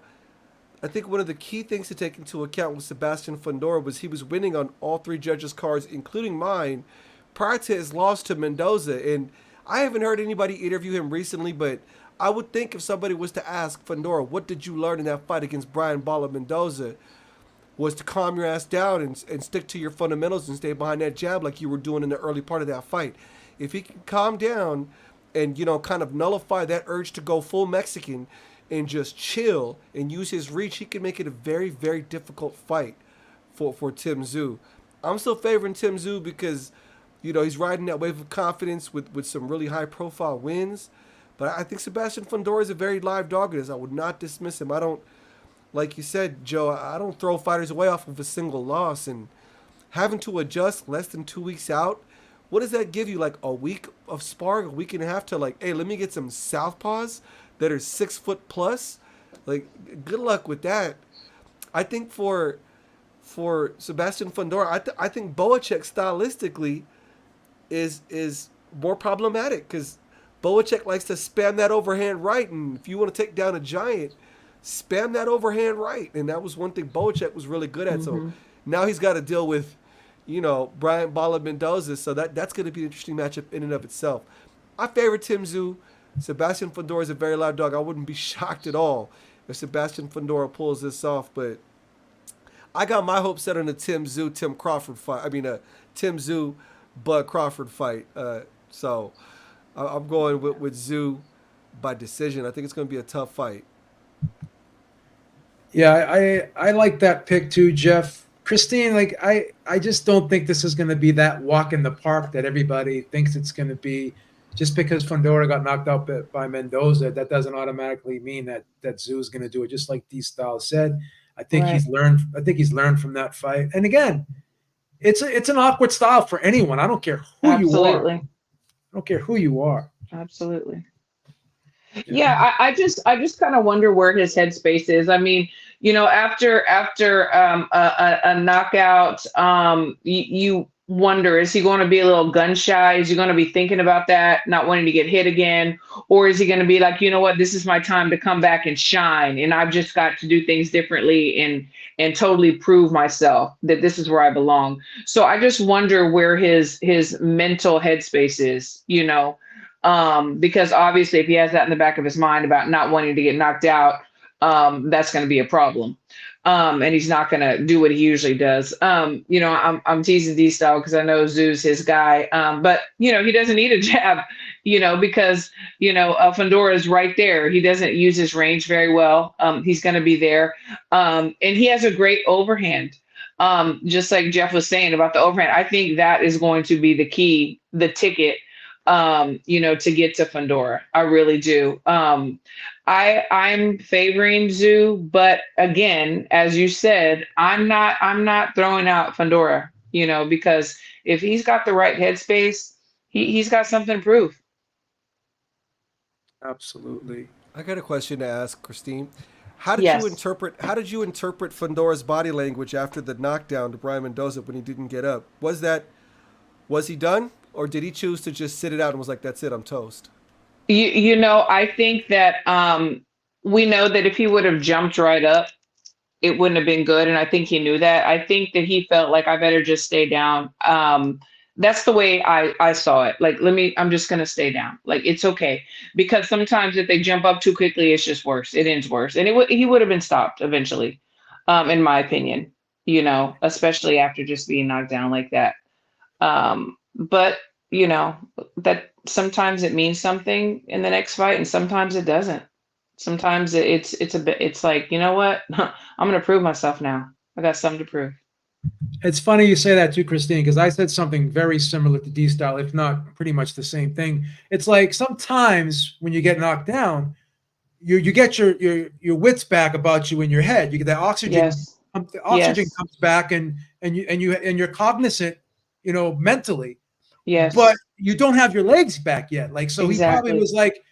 I think one of the key things to take into account with Sebastian Fondura was he was winning on all 3 judges' cards, including mine, prior to his loss to Mendoza. And I haven't heard anybody interview him recently, but I would think if somebody was to ask Fondura, what did you learn in that fight against Brian Bala Mendoza, was to calm your ass down and stick to your fundamentals and stay behind that jab like you were doing in the early part of that fight. If he can calm down and, kind of nullify that urge to go full Mexican and just chill and use his reach, he can make it a very, very difficult fight for Tim Tszyu. I'm still favoring Tim Tszyu because, he's riding that wave of confidence with some really high-profile wins. But I think Sebastian Fondura is a very live dog in this. I would not dismiss him. I don't, like you said, Joe, I don't throw fighters away off of a single loss. And having to adjust less than 2 weeks out, what does that give you? Like a week of sparring, a week and a half to hey, let me get some southpaws that are 6 foot plus? Good luck with that. I think for Sebastian Fondura, I think Boacek stylistically is more problematic because Boacek likes to spam that overhand right, and if you want to take down a giant, spam that overhand right. And that was one thing Boacek was really good at. Mm-hmm. So now he's got to deal with, Brian Bala Mendoza. So that's going to be an interesting matchup in and of itself. I favor Tim Tszyu. Sebastian Fondura is a very live dog. I wouldn't be shocked at all if Sebastian Fondura pulls this off, but I got my hopes set on the Tim Crawford fight. I mean, Tim Tszyu, Bud Crawford fight. So I'm going with Tszyu by decision. I think it's going to be a tough fight. Yeah, I like that pick too, Jeff. Christine, like I just don't think this is going to be that walk in the park that everybody thinks it's going to be. Just because Fondura got knocked out by Mendoza, that doesn't automatically mean that Tszyu is going to do it. Just like D-Style said, I think he's learned. I think he's learned from that fight. And again, it's an awkward style for anyone. I don't care who you are. I don't care who you are. Absolutely. Yeah, I just kind of wonder where his headspace is. I mean, you know, after a knockout, you wonder, is he going to be a little gun shy? Is he going to be thinking about that, not wanting to get hit again? Or is he going to be like, you know what, this is my time to come back and shine, and I've just got to do things differently and totally prove myself that this is where I belong. So I just wonder where his mental headspace is, you know, because obviously if he has that in the back of his mind about not wanting to get knocked out, that's going to be a problem. And he's not going to do what he usually does. You know, I'm teasing D-Style because I know Tszyu's his guy. But, you know, he doesn't need a jab, you know, because, you know, Fondura is right there. He doesn't use his range very well. He's going to be there. And he has a great overhand. Just like Jeff was saying about the overhand, I think that is going to be the key, the ticket, you know, to get to Fondura. I really do. I'm favoring Tszyu, but again, as you said, I'm not throwing out Fondura, you know, because if he's got the right headspace, he's got something to prove. Absolutely. I got a question to ask, Christine. How did you interpret Fondura's body language after the knockdown to Brian Mendoza when he didn't get up? Was he done, or did he choose to just sit it out and was like, that's it, I'm toast? You know, I think that we know that if he would have jumped right up, it wouldn't have been good. And I think he knew that. I think that he felt like I better just stay down. That's the way I saw it. Like, I'm just going to stay down. Like, it's okay. Because sometimes if they jump up too quickly, it's just worse. It ends worse. And he would have been stopped eventually, in my opinion, you know, especially after just being knocked down like that. But, you know, that sometimes it means something in the next fight and sometimes it doesn't. Sometimes it's like, you know what? I'm going to prove myself now. I got something to prove. It's funny you say that too, Christine, because I said something very similar to D-Style, if not pretty much the same thing. It's like sometimes when you get knocked down, you get your wits back about you in your head. You get that oxygen. Yes. The oxygen comes back and you're cognizant, you know, mentally. Yes. But you don't have your legs back yet. Like, so Exactly. He probably was like,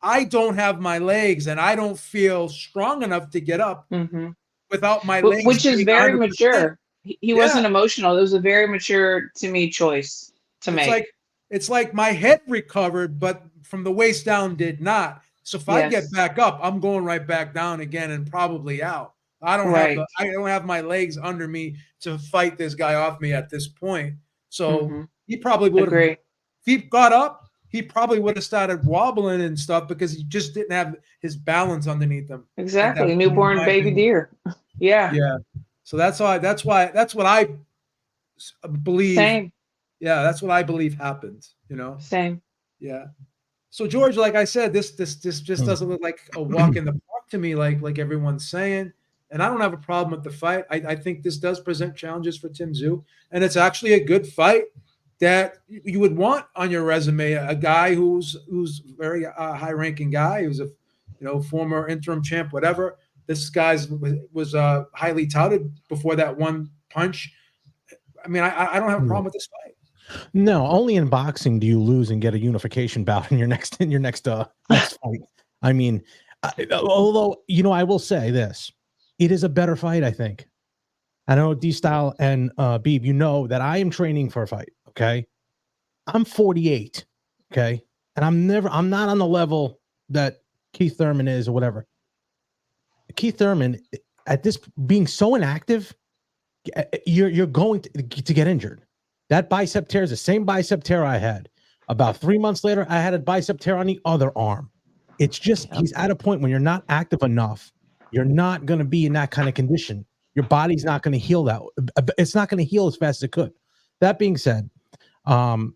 I don't have my legs and I don't feel strong enough to get up without my legs. Which is very 100%. mature. He wasn't emotional. It was a very mature, to me, choice to make. It's like my head recovered, but from the waist down did not. So if I get back up, I'm going right back down again and probably out. I don't have my legs under me to fight this guy off me at this point. So he probably would have. If he got up, he probably would have started wobbling and stuff because he just didn't have his balance underneath him. Exactly, newborn baby deer. Yeah. Yeah. So that's what I believe. Same. Yeah, that's what I believe happened. You know. Same. Yeah. So George, like I said, this just doesn't look like a walk in the park to me, like everyone's saying. And I don't have a problem with the fight. I think this does present challenges for Tim Tszyu, and it's actually a good fight that you would want on your resume. A guy who's very high-ranking guy, who's a former interim champ, whatever. This guy was highly touted before that one punch. I mean, I don't have a problem with this fight. No, only in boxing do you lose and get a unification bout in your next fight. I mean, although I will say this. It is a better fight, I think. I know D-Style and Beeb, you know that I am training for a fight, okay? I'm 48, okay? And I'm not on the level that Keith Thurman is or whatever. Keith Thurman, at this being so inactive, you're going to get injured. That bicep tear is the same bicep tear I had. About 3 months later, I had a bicep tear on the other arm. It's just he's at a point when you're not active enough. You're not going to be in that kind of condition. Your body's not going to heal that. It's not going to heal as fast as it could. That being said, and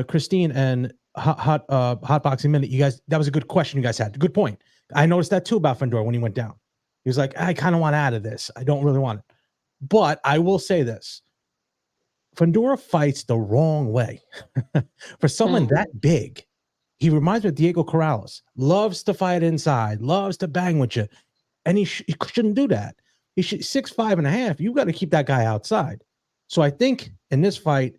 Christine and Hot Boxing Minute, you guys, that was a good question you guys had. Good point. I noticed that too about Fondura when he went down. He was like, I kind of want out of this. I don't really want it. But I will say this. Fondura fights the wrong way. For someone that big, he reminds me of Diego Corrales. Loves to fight inside, loves to bang with you. And he shouldn't do that. He should 6'5.5". You got to keep that guy outside. So I think in this fight,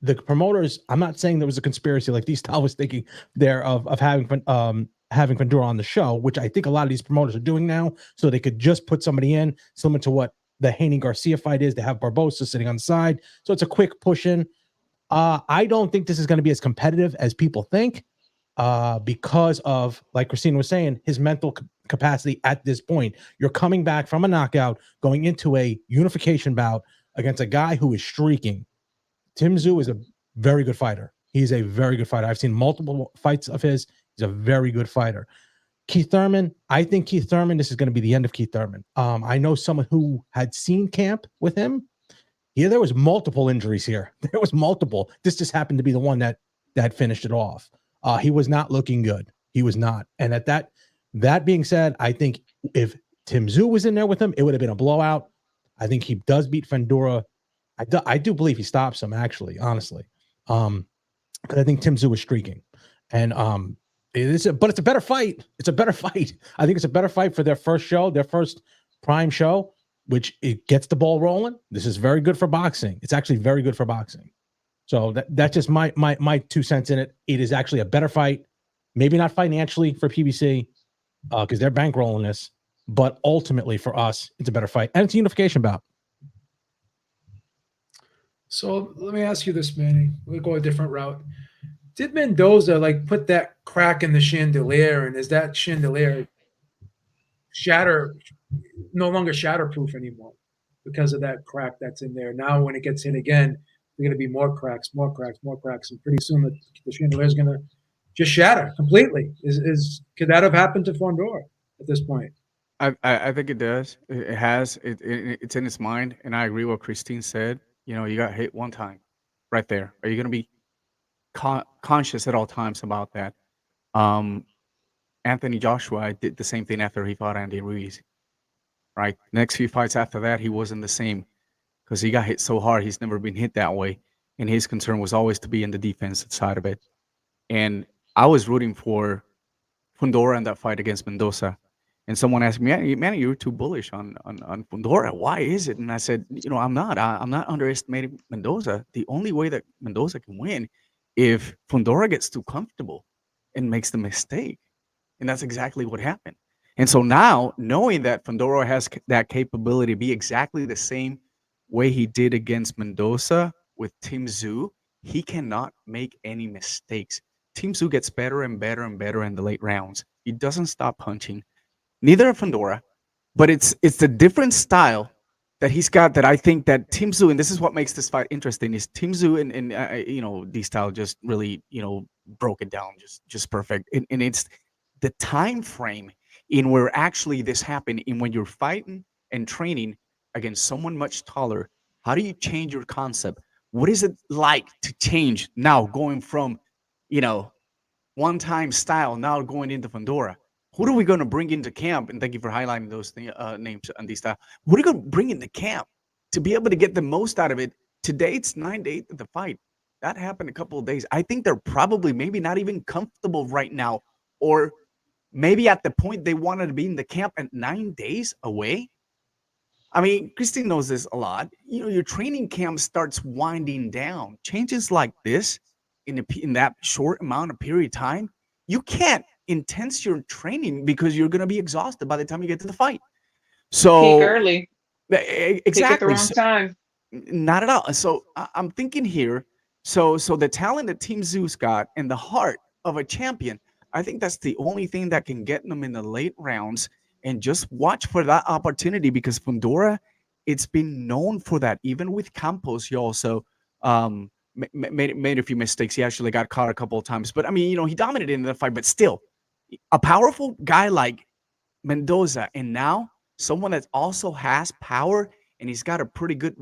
the promoters, I'm not saying there was a conspiracy like D-Style was thinking there of having Fondura on the show, which I think a lot of these promoters are doing now, so they could just put somebody in, similar to what the Haney Garcia fight is. They have Barbosa sitting on the side. So it's a quick push in. I don't think this is going to be as competitive as people think because of, like Christine was saying, his mental capacity at this point. You're coming back from a knockout, going into a unification bout against a guy who is streaking. Tim Tszyu is a very good fighter. He's a very good fighter. I've seen multiple fights of his. He's a very good fighter. Keith Thurman, I think Keith Thurman, this is going to be the end of Keith Thurman. I know someone who had seen camp with him. Yeah, there was multiple injuries here. There was multiple. This just happened to be the one that finished it off. He was not looking good. He was not. And at that being said, I think if Tim Tszyu was in there with him, it would have been a blowout. I think he does beat Fondura. I do believe he stops him, actually, honestly. Because I think Tim Tszyu was streaking. And but it's a better fight. It's a better fight. I think it's a better fight for their first show, their first prime show, which it gets the ball rolling. This is very good for boxing. It's actually very good for boxing. So that's just my 2 cents in it. It is actually a better fight. Maybe not financially for PBC because they're bankrolling this, but ultimately for us, it's a better fight. And it's a unification bout. So let me ask you this, Manny. We'll go a different route. Did Mendoza put that crack in the chandelier, and is that chandelier no longer shatterproof anymore because of that crack that's in there? Now, when it gets hit again, there are going to be more cracks, and pretty soon the chandelier is going to just shatter completely. Could that have happened to Fondura at this point? I think it does. It has. It's in his mind, and I agree with what Christine said. You got hit one time, right there. Are you going to be conscious at all times about that? Anthony Joshua did the same thing after he fought Andy Ruiz. Right, next few fights after that, he wasn't the same because he got hit so hard. He's never been hit that way, and his concern was always to be in the defensive side of it. And I was rooting for Fondura in that fight against Mendoza. And someone asked me, "Man, you're too bullish on Fondura. Why is it?" And I said, I'm not. I'm not underestimating Mendoza. The only way that Mendoza can win if Fondura gets too comfortable and makes the mistake. And that's exactly what happened. And so now, knowing that Fondura has that capability to be exactly the same way he did against Mendoza with Tim Tszyu, he cannot make any mistakes. Tim Tszyu gets better and better and better in the late rounds. He doesn't stop punching. Neither of Fondura, but it's the different style that he's got that I think that Tim Tszyu, and this is what makes this fight interesting, is Tim Tszyu and D-Style just really, broke it down just perfect. And it's the time frame in where actually this happened, in when you're fighting and training against someone much taller. How do you change your concept? What is it like to change now, going from, one-time style now going into Fondura? Who are we going to bring into camp? And thank you for highlighting those names on these style. What are you going to bring into camp to be able to get the most out of it? Today, it's 9 days of the fight. That happened a couple of days. I think they're probably maybe not even comfortable right now, or maybe at the point they wanted to be in the camp at 9 days away. I mean, Christine knows this a lot. Your training camp starts winding down. Changes like this in that short amount of period of time, you can't intense your training because you're going to be exhausted by the time you get to the fight. So peak early. Exactly. Peak at the wrong time. Not at all. So I'm thinking here. So the talent that Tim Tszyu's got and the heart of a champion, I think that's the only thing that can get them in the late rounds. And just watch for that opportunity, because Fondura, it's been known for that. Even with Campos, he also made a few mistakes. He actually got caught a couple of times. But, I mean, he dominated in the fight. But still, a powerful guy like Mendoza, and now someone that also has power and he's got a pretty good,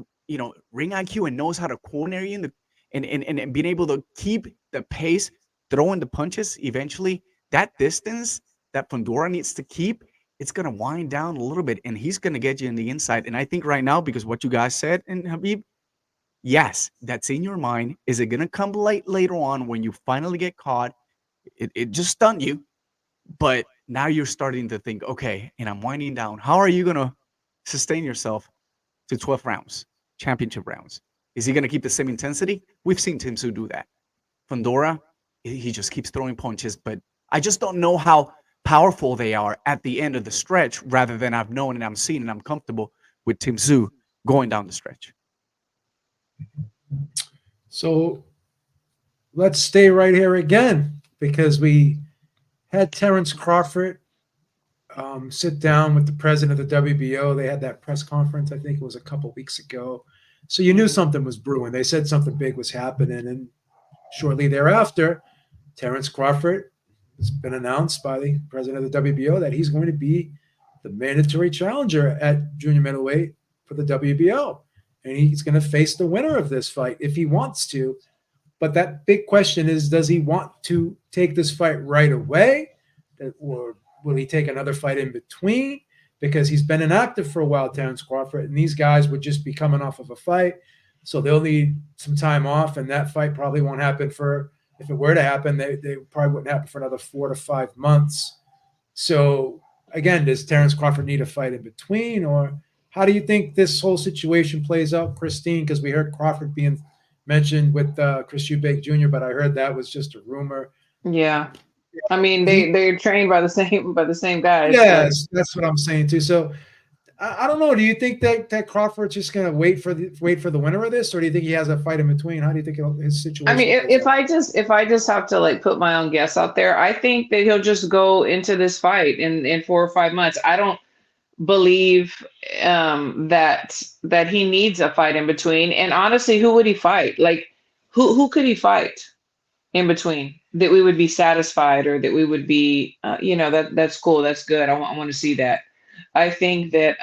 ring IQ and knows how to corner you and being able to keep the pace, throwing the punches, eventually that distance that Fondura needs to keep, it's going to wind down a little bit and he's going to get you in the inside. And I think right now, because what you guys said, and Habib, yes, that's in your mind. Is it going to come later on when you finally get caught? It just stunned you. But now you're starting to think, okay, and I'm winding down. How are you going to sustain yourself to 12 rounds, championship rounds? Is he going to keep the same intensity? We've seen Tim Tszyu do that. Fondura, he just keeps throwing punches, but I just don't know how powerful they are at the end of the stretch rather than I've known and I'm seeing and I'm comfortable with Tim Tszyu going down the stretch. So let's stay right here again because we had Terence Crawford sit down with the president of the WBO. They had that press conference, I think it was a couple weeks ago. So you knew something was brewing. They said something big was happening. And shortly thereafter, Terence Crawford has been announced by the president of the WBO that he's going to be the mandatory challenger at junior middleweight for the WBO. And he's going to face the winner of this fight if he wants to. But that big question is, does he want to take this fight right away? Or will he take another fight in between? Because he's been inactive for a while, Terence Crawford, and these guys would just be coming off of a fight. So they'll need some time off, and that fight probably won't happen for, if it were to happen, they probably wouldn't happen for another 4 to 5 months. So again, does Terence Crawford need a fight in between? Or how do you think this whole situation plays out, Christine? Because we heard Crawford being mentioned with Chris Eubank Jr., but I heard that was just a rumor. Yeah. I mean, they're trained by the same guys. Yes, that's what I'm saying too. So I don't know. Do you think that Crawford's just going to wait for the winner of this, or do you think he has a fight in between? How do you think his situation? I mean, if I just have to like put my own guess out there, I think that he'll just go into this fight in 4 or 5 months. I don't believe that he needs a fight in between. And honestly, who would he fight? Like, who could he fight in between that we would be satisfied, or that we would be, that's cool, that's good. I want to see that. I think that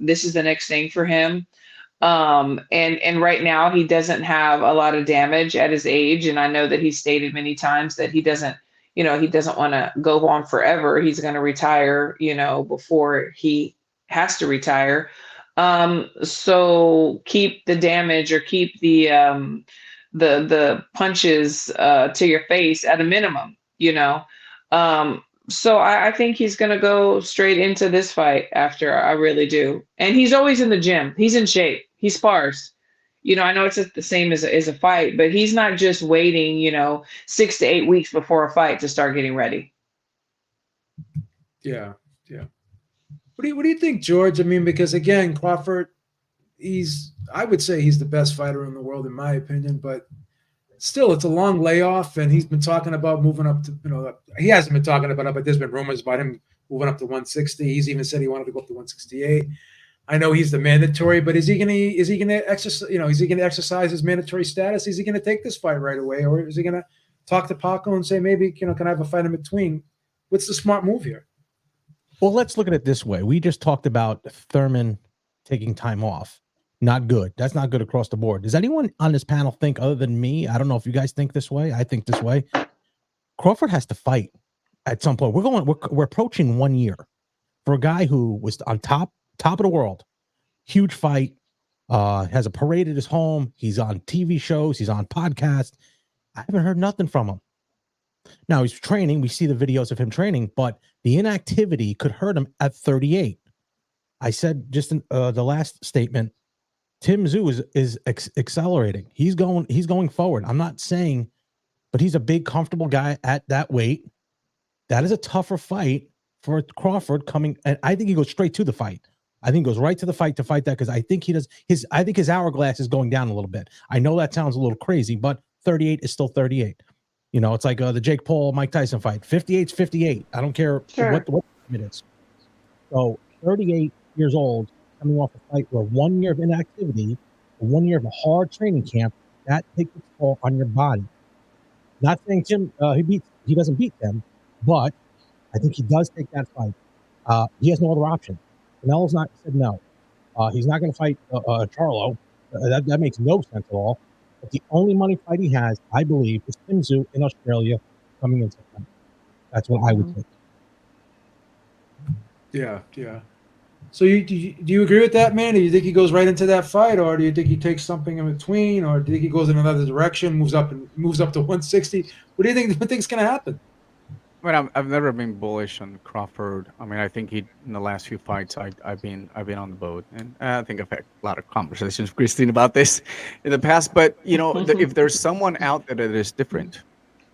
this is the next thing for him. And right now he doesn't have a lot of damage at his age. And I know that he's stated many times that he doesn't want to go on forever. He's going to retire, before he has to retire. So keep the damage, or keep the punches to your face at a minimum, So I think he's going to go straight into this fight after. I really do. And he's always in the gym. He's in shape. He spars. I know it's the same as a fight, but he's not just waiting, 6 to 8 weeks before a fight to start getting ready. Yeah. What do you think, George? I mean, because again, Crawford, I would say he's the best fighter in the world, in my opinion, but still, it's a long layoff, and he's been talking about moving up to, he hasn't been talking about it, but there's been rumors about him moving up to 160. He's even said he wanted to go up to 168. I know he's the mandatory, but is he going to exercise, is he going to exercise his mandatory status? Is he going to take this fight right away, or is he going to talk to Paco and say, maybe, can I have a fight in between? What's the smart move here? Well, let's look at it this way. We just talked about Thurman taking time off. Not good. That's not good across the board. Does anyone on this panel think, other than me? I don't know if you guys think this way. I think this way. Crawford has to fight at some point. We're approaching 1 year for a guy who was on top of the world. Huge fight. Has a parade at his home. He's on TV shows. He's on podcasts. I haven't heard nothing from him. Now he's training. We see the videos of him training, but the inactivity could hurt him at 38. I said just in the last statement, Tim Tszyu is accelerating. He's going forward. I'm not saying, but he's a big, comfortable guy at that weight. That is a tougher fight for Crawford coming. And I think he goes straight to the fight. I think he goes right to the fight to fight that, because I think I think his hourglass is going down a little bit. I know that sounds a little crazy, but 38 is still 38. It's like the Jake Paul, Mike Tyson fight. 58 is 58. I don't care what it is. So 38 years old, coming off a fight where 1 year of inactivity, 1 year of a hard training camp, that takes its toll on your body. Not saying Tim he doesn't beat them, but I think he does take that fight. He has no other option. Canelo's not said no. He's not going to fight Charlo. That makes no sense at all. But the only money fight he has, I believe, is Tim Tszyu in Australia coming in September. That's what I would think. Yeah, yeah. So do you agree with that, man? Do you think he goes right into that fight, or do you think he takes something in between, or do you think he goes in another direction, moves up to 160? What do you think? What do you think's going to happen? I mean, I've never been bullish on Crawford. I mean, I think in the last few fights, I've been on the boat, and I think I've had a lot of conversations with Christine about this in the past. But if there's someone out there that is different,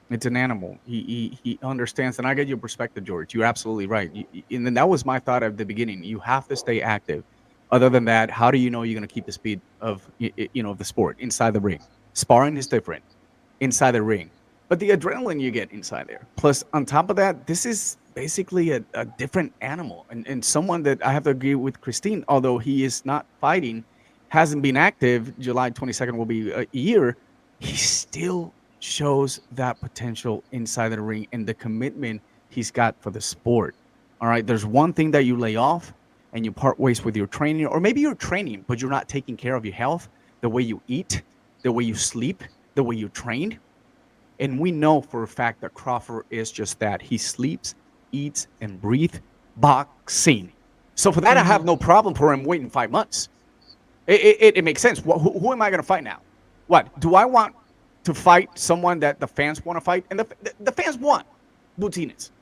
it's an animal. He understands, and I get your perspective, George. You're absolutely right. And then that was my thought at the beginning. You have to stay active. Other than that, how do you know you're going to keep the speed of of the sport inside the ring? Sparring is different inside the ring. But the adrenaline you get inside there. Plus, on top of that, this is basically a different animal. And someone that I have to agree with Christine, although he is not fighting, hasn't been active, July 22nd will be a year, he still shows that potential inside the ring and the commitment he's got for the sport. All right, there's one thing that you lay off and you part ways with your training, or maybe you're training, but you're not taking care of your health, the way you eat, the way you sleep, the way you train. And we know for a fact that Crawford is just that. He sleeps, eats, and breathes boxing. So for that, I have no problem for him waiting 5 months. It makes sense. Who am I going to fight now? What? Do I want to fight someone that the fans want to fight? And the fans want Butinez.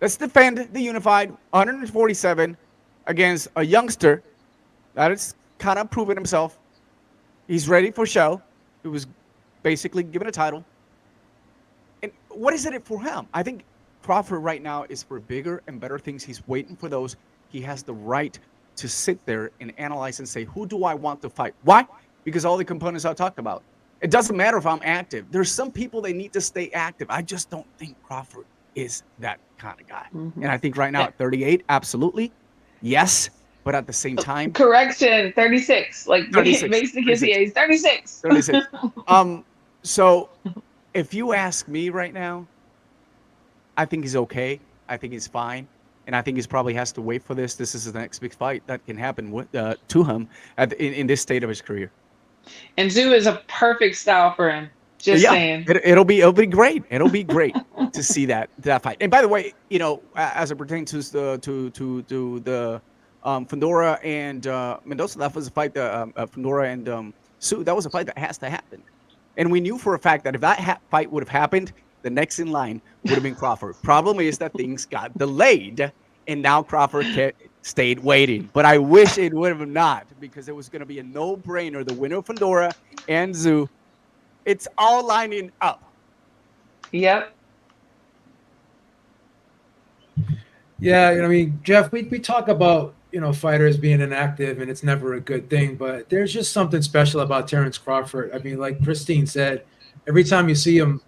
Let's defend the unified 147 against a youngster that is kind of proving himself. He's ready for show. He was basically given a title. And what is it for him? I think Crawford right now is for bigger and better things. He's waiting for those. He has the right to sit there and analyze and say, who do I want to fight? Why? Because all the components I talked about. It doesn't matter if I'm active. There's some people they need to stay active. I just don't think Crawford is that kind of guy. And I think right now at 38, absolutely, yes. But at the same time, correction, 36. Like 36, basically his age, 36. 36. So if you ask me right now, I think he's okay. I think he's fine. And I think he probably has to wait for this. This is the next big fight that can happen with, to him in this state of his career. And Tszyu is a perfect style for him. Just saying. It'll be great. It'll be great to see that fight. And by the way, as it pertains to the Fondura and Mendoza, that was a fight. Fondura and Tszyu, that was a fight that has to happen. And we knew for a fact that if that fight would have happened, the next in line would have been Crawford. Problem is that things got delayed, and now Crawford stayed waiting. But I wish it would have not, because it was going to be a no-brainer. The winner of Fondura and Tszyu, it's all lining up. Yep. Yeah, I mean, Jeff, we talk about, fighters being inactive, and it's never a good thing, but there's just something special about Terence Crawford. I mean, like Christine said, every time you see him,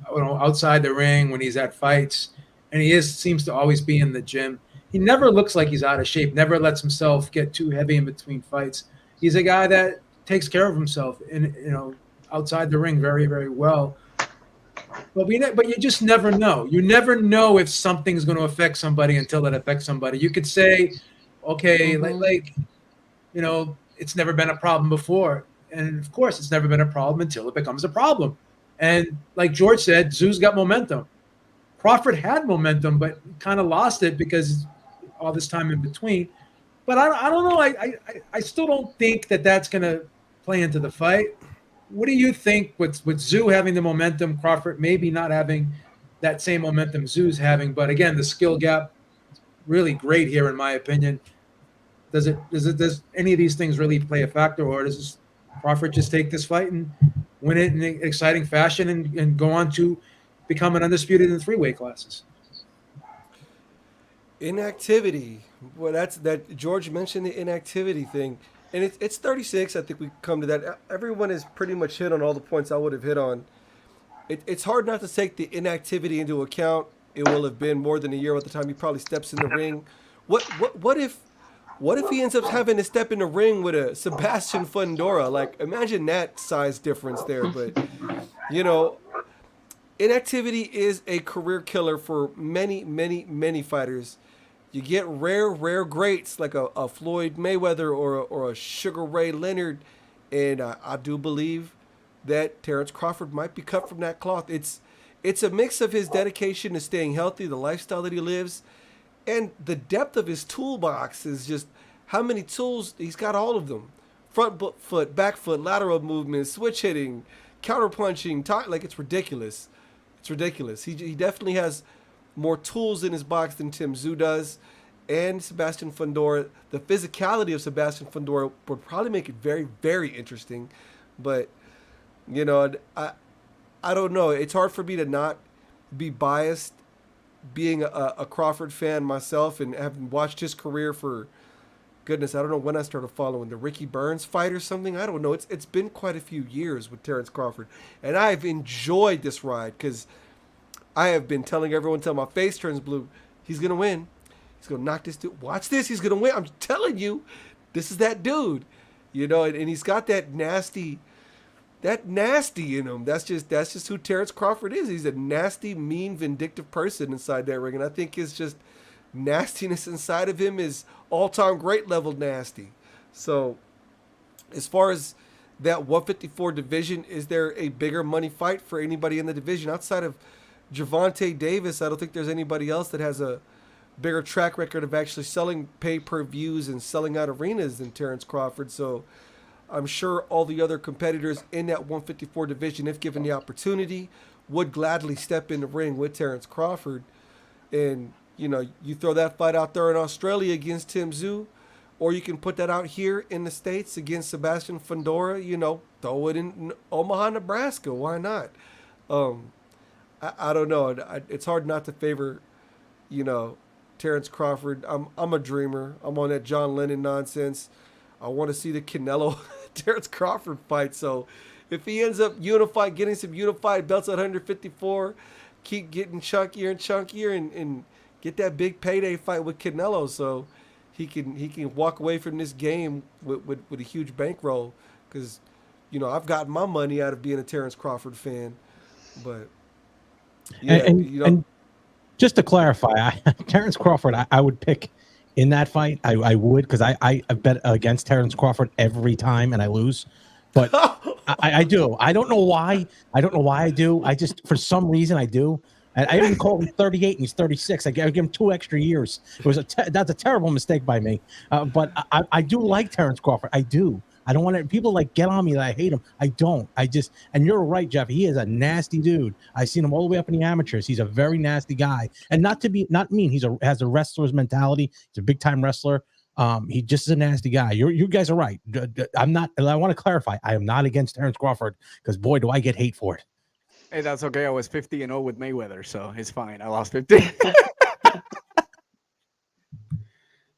outside the ring when he's at fights, and he seems to always be in the gym. He never looks like he's out of shape, never lets himself get too heavy in between fights. He's a guy that takes care of himself outside the ring very, very well. But you just never know. You never know if something's going to affect somebody until it affects somebody. You could say, okay, it's never been a problem before. And of course, it's never been a problem until it becomes a problem. And like George said, Tszyu's got momentum. Crawford had momentum, but kind of lost it because all this time in between. But I don't know. I still don't think that's going to play into the fight. What do you think with Tszyu having the momentum, Crawford maybe not having that same momentum Tszyu's having? But again, the skill gap is really great here, in my opinion. Does any of these things really play a factor, or does Crawford just take this fight and win it in an exciting fashion and go on to become an undisputed in 3 weight classes? Inactivity. Well, that George mentioned the inactivity thing. And it's 36. I think we come to that. Everyone has pretty much hit on all the points I would have hit on. It's hard not to take the inactivity into account. It will have been more than a year by the time he probably steps in the ring. What if he ends up having to step in the ring with a Sabastian Fondura? Like, imagine that size difference there. But, inactivity is a career killer for many, many, many fighters. you get rare greats like a Floyd Mayweather or a Sugar Ray Leonard, and I do believe that Terence Crawford might be cut from that cloth. It's a mix of his dedication to staying healthy, the lifestyle that he lives, and the depth of his toolbox is just how many tools he's got. All of them: front foot, back foot, lateral movement, switch hitting, counter punching. Like it's ridiculous. It's ridiculous. He definitely has more tools in his box than Tim Tszyu does, and Sabastian Fondura. The physicality of Sabastian Fondura would probably make it very, very interesting. But you know, I don't know. It's hard for me to not be biased, being a Crawford fan myself and having watched his career for, goodness, I don't know when I started following the Ricky Burns fight or something. I don't know. It's been quite a few years with Terence Crawford, and I've enjoyed this ride because I have been telling everyone until my face turns blue, he's going to win. He's going to knock this dude. Watch this. He's going to win. I'm telling you, this is that dude. You know, and he's got that nasty in him. That's just who Terence Crawford is. He's a nasty, mean, vindictive person inside that ring. And I think his just nastiness inside of him is all-time great level nasty. So as far as that 154 division, is there a bigger money fight for anybody in the division outside of Gervonta Davis? I don't think there's anybody else that has a bigger track record of actually selling pay-per-views and selling out arenas than Terence Crawford. So I'm sure all the other competitors in that 154 division, if given the opportunity, would gladly step in the ring with Terence Crawford. And, you know, you throw that fight out there in Australia against Tim Tszyu, or you can put that out here in the States against Sabastian Fondura, you know, throw it in Omaha, Nebraska. Why not? I don't know. It's hard not to favor, you know, Terence Crawford. I'm a dreamer. I'm on that John Lennon nonsense. I want to see the Canelo Terence Crawford fight. So if he ends up getting some unified belts at 154, keep getting chunkier and chunkier, and get that big payday fight with Canelo, so he can walk away from this game with a huge bankroll. Because, you know, I've gotten my money out of being a Terence Crawford fan, but yeah, and just to clarify, Terence Crawford, I would pick in that fight. I would, because I bet against Terence Crawford every time and I lose. But I do. I don't know why. I do. I just, for some reason, I do. And I even call him 38 and he's 36. I give him 2 extra years. It was that's a terrible mistake by me. But I do like Terence Crawford. I do. I don't want to, people like get on me that I hate him. I don't. And you're right, Jeff. He is a nasty dude. I've seen him all the way up in the amateurs. He's a very nasty guy. And not mean. Has a wrestler's mentality. He's a big time wrestler. He just is a nasty guy. You guys are right. I'm not. I want to clarify. I am not against Terence Crawford, because boy, do I get hate for it. Hey, that's okay. I was 50-0 with Mayweather, so it's fine. I lost 50.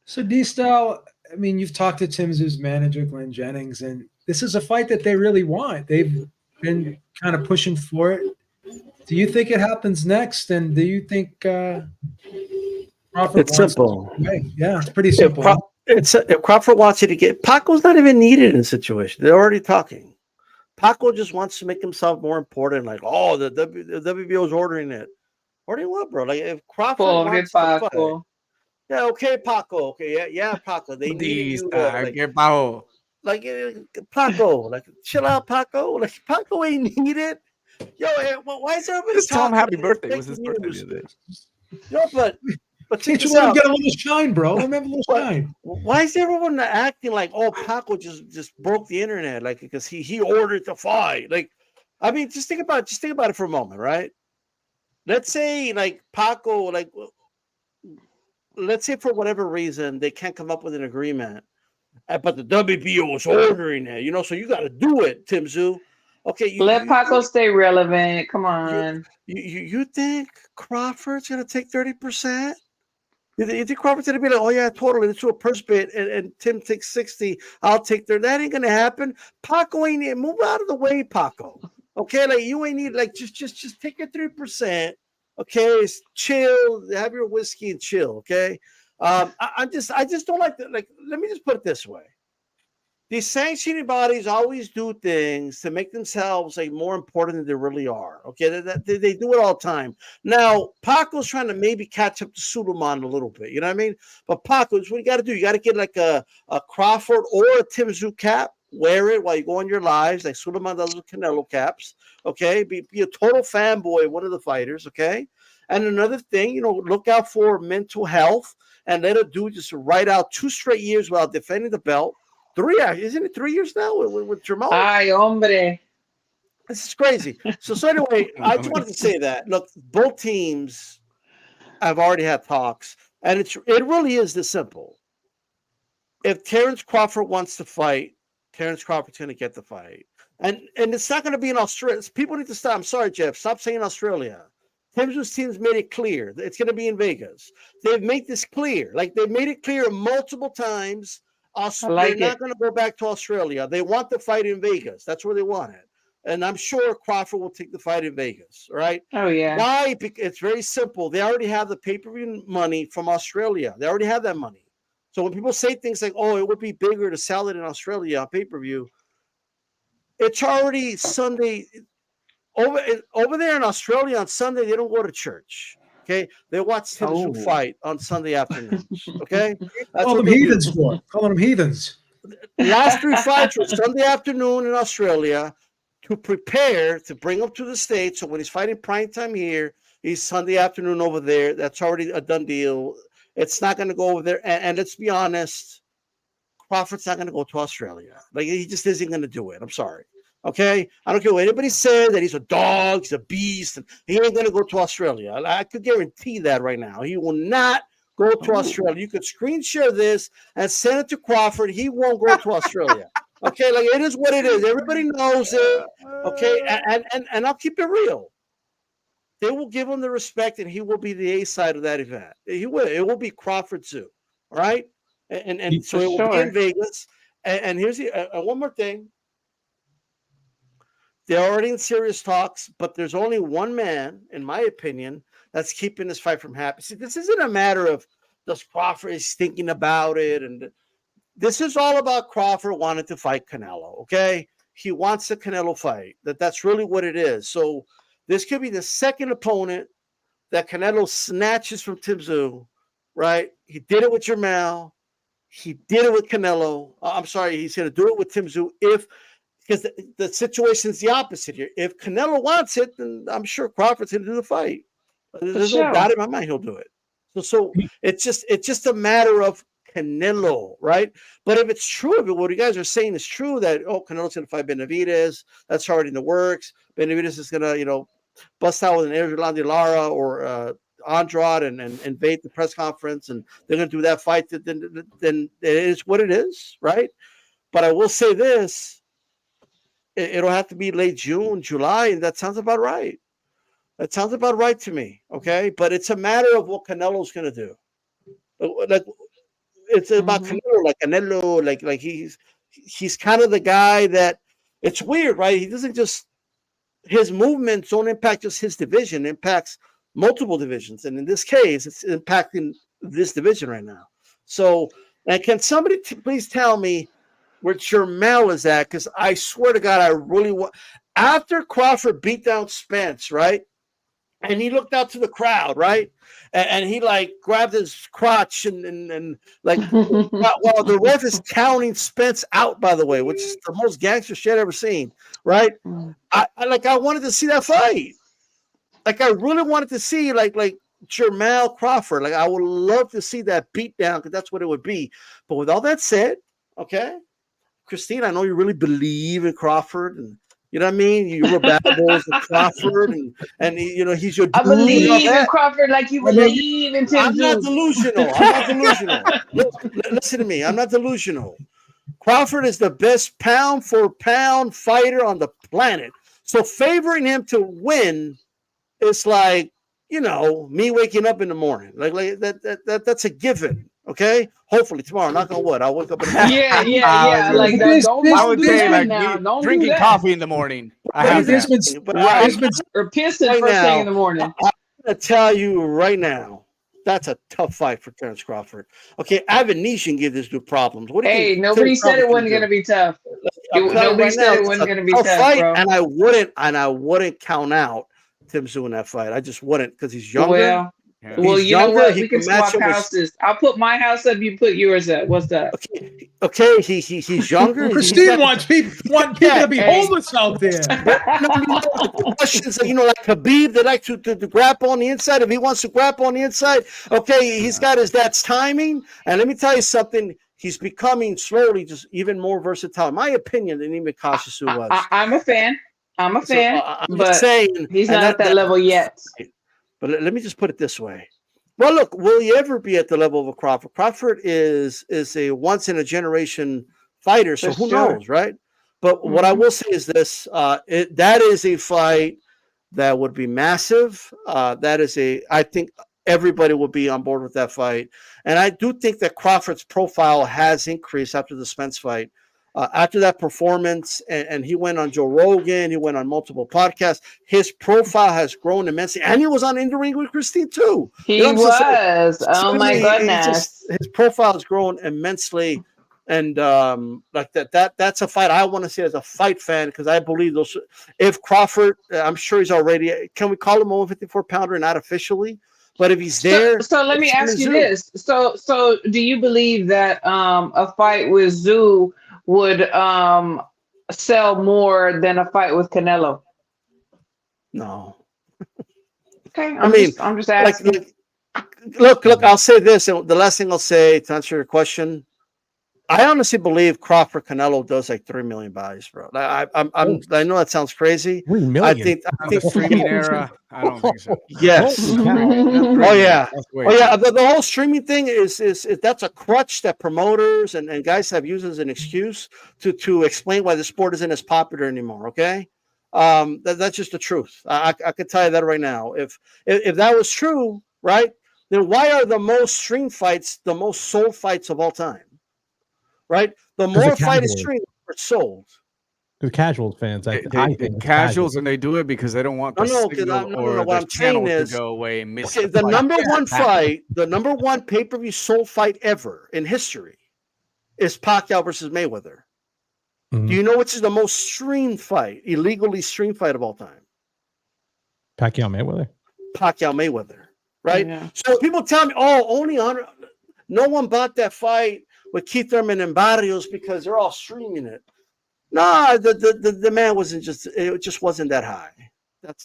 So D-Style, I mean, you've talked to Tim Tszyu's manager, Glenn Jennings, and this is a fight that they really want. They've been kind of pushing for it. Do you think it happens next? And do you think Crawford it's simple. Yeah, it's pretty simple. If Crawford wants you to get, Paco's not even needed in the situation. They're already talking. Paco just wants to make himself more important. Like, oh, the WBO is ordering it. Ordering what, bro? Like, if Crawford wants to fight, yeah, okay, Paco. Okay, yeah, Paco. They need you. Like, Paco. Like, chill out, Paco. Like, Paco ain't needed. Yo, why is everybody just tell him happy birthday? It was his birthday the other day. Yo, but Teach him to get a little shine, bro. Let him have a little shine. Why is everyone acting like, oh, Paco just broke the internet, like, because he ordered the fight? Like, I mean, just think about it for a moment, right? Let's say, like, Paco, like, let's say for whatever reason they can't come up with an agreement, but the WBO is ordering it, you know, so you got to do it, Tim Tszyu. Okay, let Paco stay relevant. Come on. You think Crawford's gonna take 30%? You think Crawford's gonna be like, oh yeah, totally, let's do a purse bid, and Tim takes 60, I'll take 30. That ain't gonna happen. Paco ain't need, move out of the way, Paco. Okay, like you ain't need, like just take your 3%. Okay, chill, have your whiskey and chill. Okay, I just don't like that. Like, let me just put it this way. These sanctioning bodies always do things to make themselves like more important than they really are. Okay, they do it all the time. Now, Paco's trying to maybe catch up to Suleiman a little bit. You know what I mean? But Paco, what you got to do. You got to get like a Crawford or a Tim Tszyu cap. Wear it while you go on your lives, like Suleiman does with Canelo caps. Okay, be a total fanboy of one of the fighters. Okay, and another thing, look out for mental health and let a dude just ride out 2 straight years without defending the belt. 3, isn't it 3 years now with Jamal? Ay, hombre. This is crazy. So anyway, I just wanted to say that. Look, both teams have already had talks, and it really is this simple. If Terence Crawford wants to fight, Terence Crawford's going to get the fight. And it's not going to be in Australia. People need to stop. I'm sorry, Jeff. Stop saying Australia. Tim Tszyu's team's made it clear. It's going to be in Vegas. They've made this clear. Like, they've made it clear multiple times. They're not going to go back to Australia. They want the fight in Vegas. That's where they want it. And I'm sure Crawford will take the fight in Vegas, right? Oh, yeah. Why? It's very simple. They already have the pay-per-view money from Australia. They already have that money. So when people say things like, oh, it would be bigger to sell it in Australia on pay-per-view, it's already Sunday. Over there in Australia on Sunday, they don't go to church. Okay, they watch Tim Tszyu fight on Sunday afternoons. Okay, call them heathens for. Call them heathens. Last 3 fights were Sunday afternoon in Australia to prepare to bring him to the States. So when he's fighting prime time here, he's Sunday afternoon over there. That's already a done deal. It's not going to go over there. And let's be honest, Crawford's not going to go to Australia. Like, he just isn't going to do it. I'm sorry. Okay, I don't care what anybody said that he's a dog, he's a beast, and he ain't gonna go to Australia. I could guarantee that right now. He will not go to Australia. You could screen share this and send it to Crawford. He won't go to Australia. Okay, like, it is what it is. Everybody knows it. Okay, and I'll keep it real. They will give him the respect, and he will be the A side of that event. He will. It will be Crawford Tszyu. All right, and so it will be in Vegas. And here's one more thing. They're already in serious talks, but there's only one man, in my opinion, that's keeping this fight from happening. See, this isn't a matter of does Crawford is thinking about it, and this is all about Crawford wanting to fight Canelo. Okay, he wants a Canelo fight. That's really what it is. So this could be the second opponent that Canelo snatches from Tim Tszyu. Right? He did it with Jamal. He did it with Canelo. I'm sorry, he's going to do it with Tim Tszyu because the situation is the opposite here. If Canelo wants it, then I'm sure Crawford's going to do the fight. There's no doubt in my mind he'll do it. So it's just a matter of Canelo, right? But if it's true, if what you guys are saying is true, that Canelo's going to fight Benavidez, that's already in the works. Benavidez is going to bust out with an Erdogan Lara or Andrade and invade the press conference, and they're going to do that fight. Then it is what it is, right? But I will say this. It'll have to be late June, July, and that sounds about right. That sounds about right to me, okay? But it's a matter of what Canelo's going to do. Like, it's about Canelo, like he's kind of the guy that it's weird, right? He doesn't just his movements don't impact just his division, it impacts multiple divisions, and in this case, it's impacting this division right now. So, and can somebody please tell me where Jamal is at? Because I swear to God, I really want. After Crawford beat down Spence, right? And he looked out to the crowd, right? And he like grabbed his crotch and like while the ref is counting Spence out, by the way, which is the most gangster shit I've ever seen, right? I wanted to see that fight. Like I really wanted to see like Jamal Crawford. Like I would love to see that beat down because that's what it would be. But with all that said, okay, Christine, I know you really believe in Crawford, and you know what I mean. You were bad boys with Crawford, and he's your dude. I believe in Crawford like you believe in Tim Tszyu. I'm not delusional. Listen to me. I'm not delusional. Crawford is the best pound for pound fighter on the planet. So favoring him to win is like me waking up in the morning. Like that's a given. Okay, hopefully tomorrow. Knock on wood. I'll wake up in the morning. Yeah. Like I would say like don't drinking coffee in the morning. I have or pissing first thing in the morning. I'm gonna tell you right now. that's a tough fight for Terence Crawford. Okay, Ivan Nishon give this dude problems. What do you Hey, think nobody Terence said it Crawford wasn't can going to do? be tough. I'm telling you Nobody right said now, it it's wasn't a going to be tough tough, fight, bro. and I wouldn't count out Tim Tszyu in that fight. I just wouldn't because he's younger. Well, well, He's you know younger. what? He We can can match swap him with. houses. I'll put my house up. You put yours up. What's that? Okay, he's younger. Christine wants people to be homeless out there. The Russians, like Khabib, they like to grapple on the inside. If he wants to grapple on the inside, okay, he's got his dad's timing. And let me tell you something. He's becoming slowly just even more versatile, in my opinion, than even Cassius was. I'm a fan. I'm a fan. I'm but just saying, he's not at that level yet. But let me just put it this way. Well, look, will he ever be at the level of a Crawford? Crawford is a once in a generation fighter, so who knows, right? But what I will say is this: that is a fight that would be massive. I think everybody will be on board with that fight, and I do think that Crawford's profile has increased after the Spence fight. After that performance, and he went on Joe Rogan, he went on multiple podcasts. His profile has grown immensely, and he was on In the Ring with Christine too. He was. Oh my goodness! His profile has grown immensely, and like that's a fight I want to see as a fight fan because I believe those. If Crawford, I'm sure he's already. Can we call him a 154 pounder? Not officially, but if he's there, so let me ask you this: so do you believe that a fight with Tszyu would sell more than a fight with Canelo? No. Okay, I'm just asking. Look, I'll say this, and the last thing I'll say to answer your question, I honestly believe Crawford Canelo does like 3 million buys, bro. I know that sounds crazy. 3 million. I think The streaming era, I don't think so. Yes. Oh yeah. The whole streaming thing is that's a crutch that promoters and guys have used as an excuse to explain why the sport isn't as popular anymore. Okay, that's just the truth. I can tell you that right now. If that was true, right, then why are the most streamed fights the most sold fights of all time? Right, the more fight is streamed, the more it's sold. The casual fans, I think casuals, and they do it because they don't want the signal or the channel to go away and miss. Okay, the number one fight, the number one pay-per-view sold fight ever in history is Pacquiao versus Mayweather. Do you know which is the most streamed fight, illegally streamed fight of all time? Pacquiao Mayweather, right? Yeah. So people tell me, only 100. No one bought that fight with Keith Thurman and Barrios because they're all streaming it. No, the man wasn't it just wasn't that high.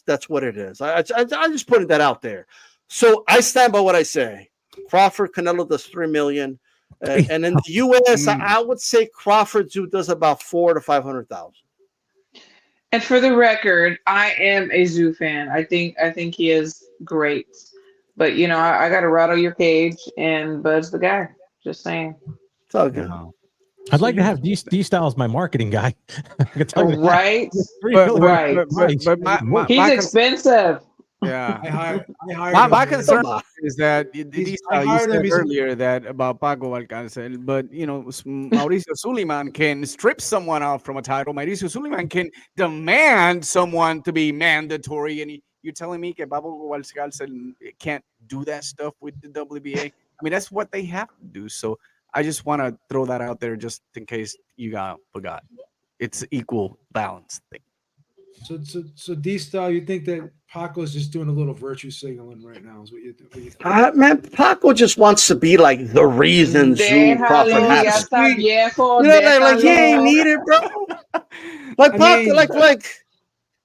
That's what it is. I just putting that out there. So I stand by what I say. Crawford Canelo does 3 million, and in the U.S. I would say Crawford does about 400,000 to 500,000. And for the record, I am a Tszyu fan. I think he is great, but I got to rattle your cage, and Bud's the guy. Just saying. It's all good. I'd like to have D Style as my marketing guy. I can tell you that. Right? But he's expensive. Yeah. I hired my him. concern is that you hired said him. earlier that about Paco Alcácer, but Mauricio Suleiman can strip someone out from a title. Mauricio Suleiman can demand someone to be mandatory, and you're telling me that Paco Alcácer can't do that stuff with the WBA? I mean, that's what they have to do. So I just want to throw that out there just in case you forgot. It's equal balance thing. So D-Style, you think that Paco's just doing a little virtue signaling right now? Is what you think? Man, Paco just wants to be like the reason Tszyu Crawford has. Like he ain't needed, bro. Like Paco, like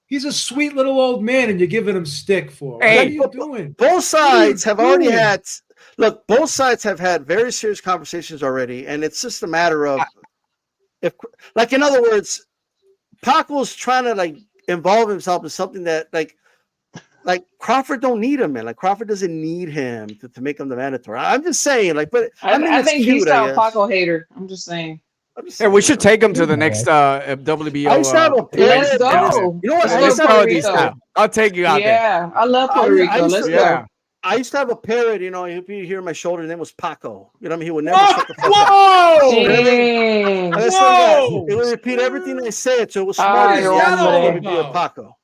he's a sweet little old man, and you're giving him stick for. Hey, what are you doing? Both sides have already had. Look, both sides have had very serious conversations already, and it's just a matter of like, in other words, Paco's trying to involve himself in something that like Crawford don't need him, man. Like Crawford doesn't need him to make him the mandatory. I'm just saying, but I think he's a Paco hater. I'm just saying. Yeah, we should take him to the next WBO. I used to have a let's go. You know what? Let's go. I'll take you out there. Yeah, I love Puerto Rico. Let's go. I used to have a parrot, he'd be here on my shoulder. His name was Paco. You know what I mean? He would never shut the fuck up. Whoa! He would repeat everything I said, so it was smart. Paco.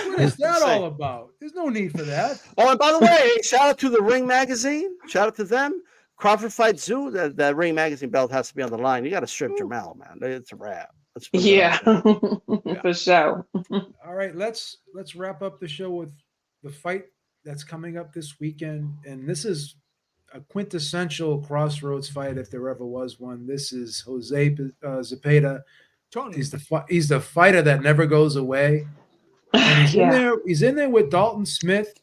What is that all about? There's no need for that. Oh, and by the way, shout out to the Ring Magazine. Shout out to them. Crawford fight Tszyu. That Ring Magazine belt has to be on the line. You got to strip Jamal, man. It's a wrap. Yeah, for sure. All right, let's wrap up the show with the fight that's coming up this weekend, and this is a quintessential crossroads fight if there ever was one. This is Jose Zepeda. He's the fighter that never goes away. And he's in there with Dalton Smith,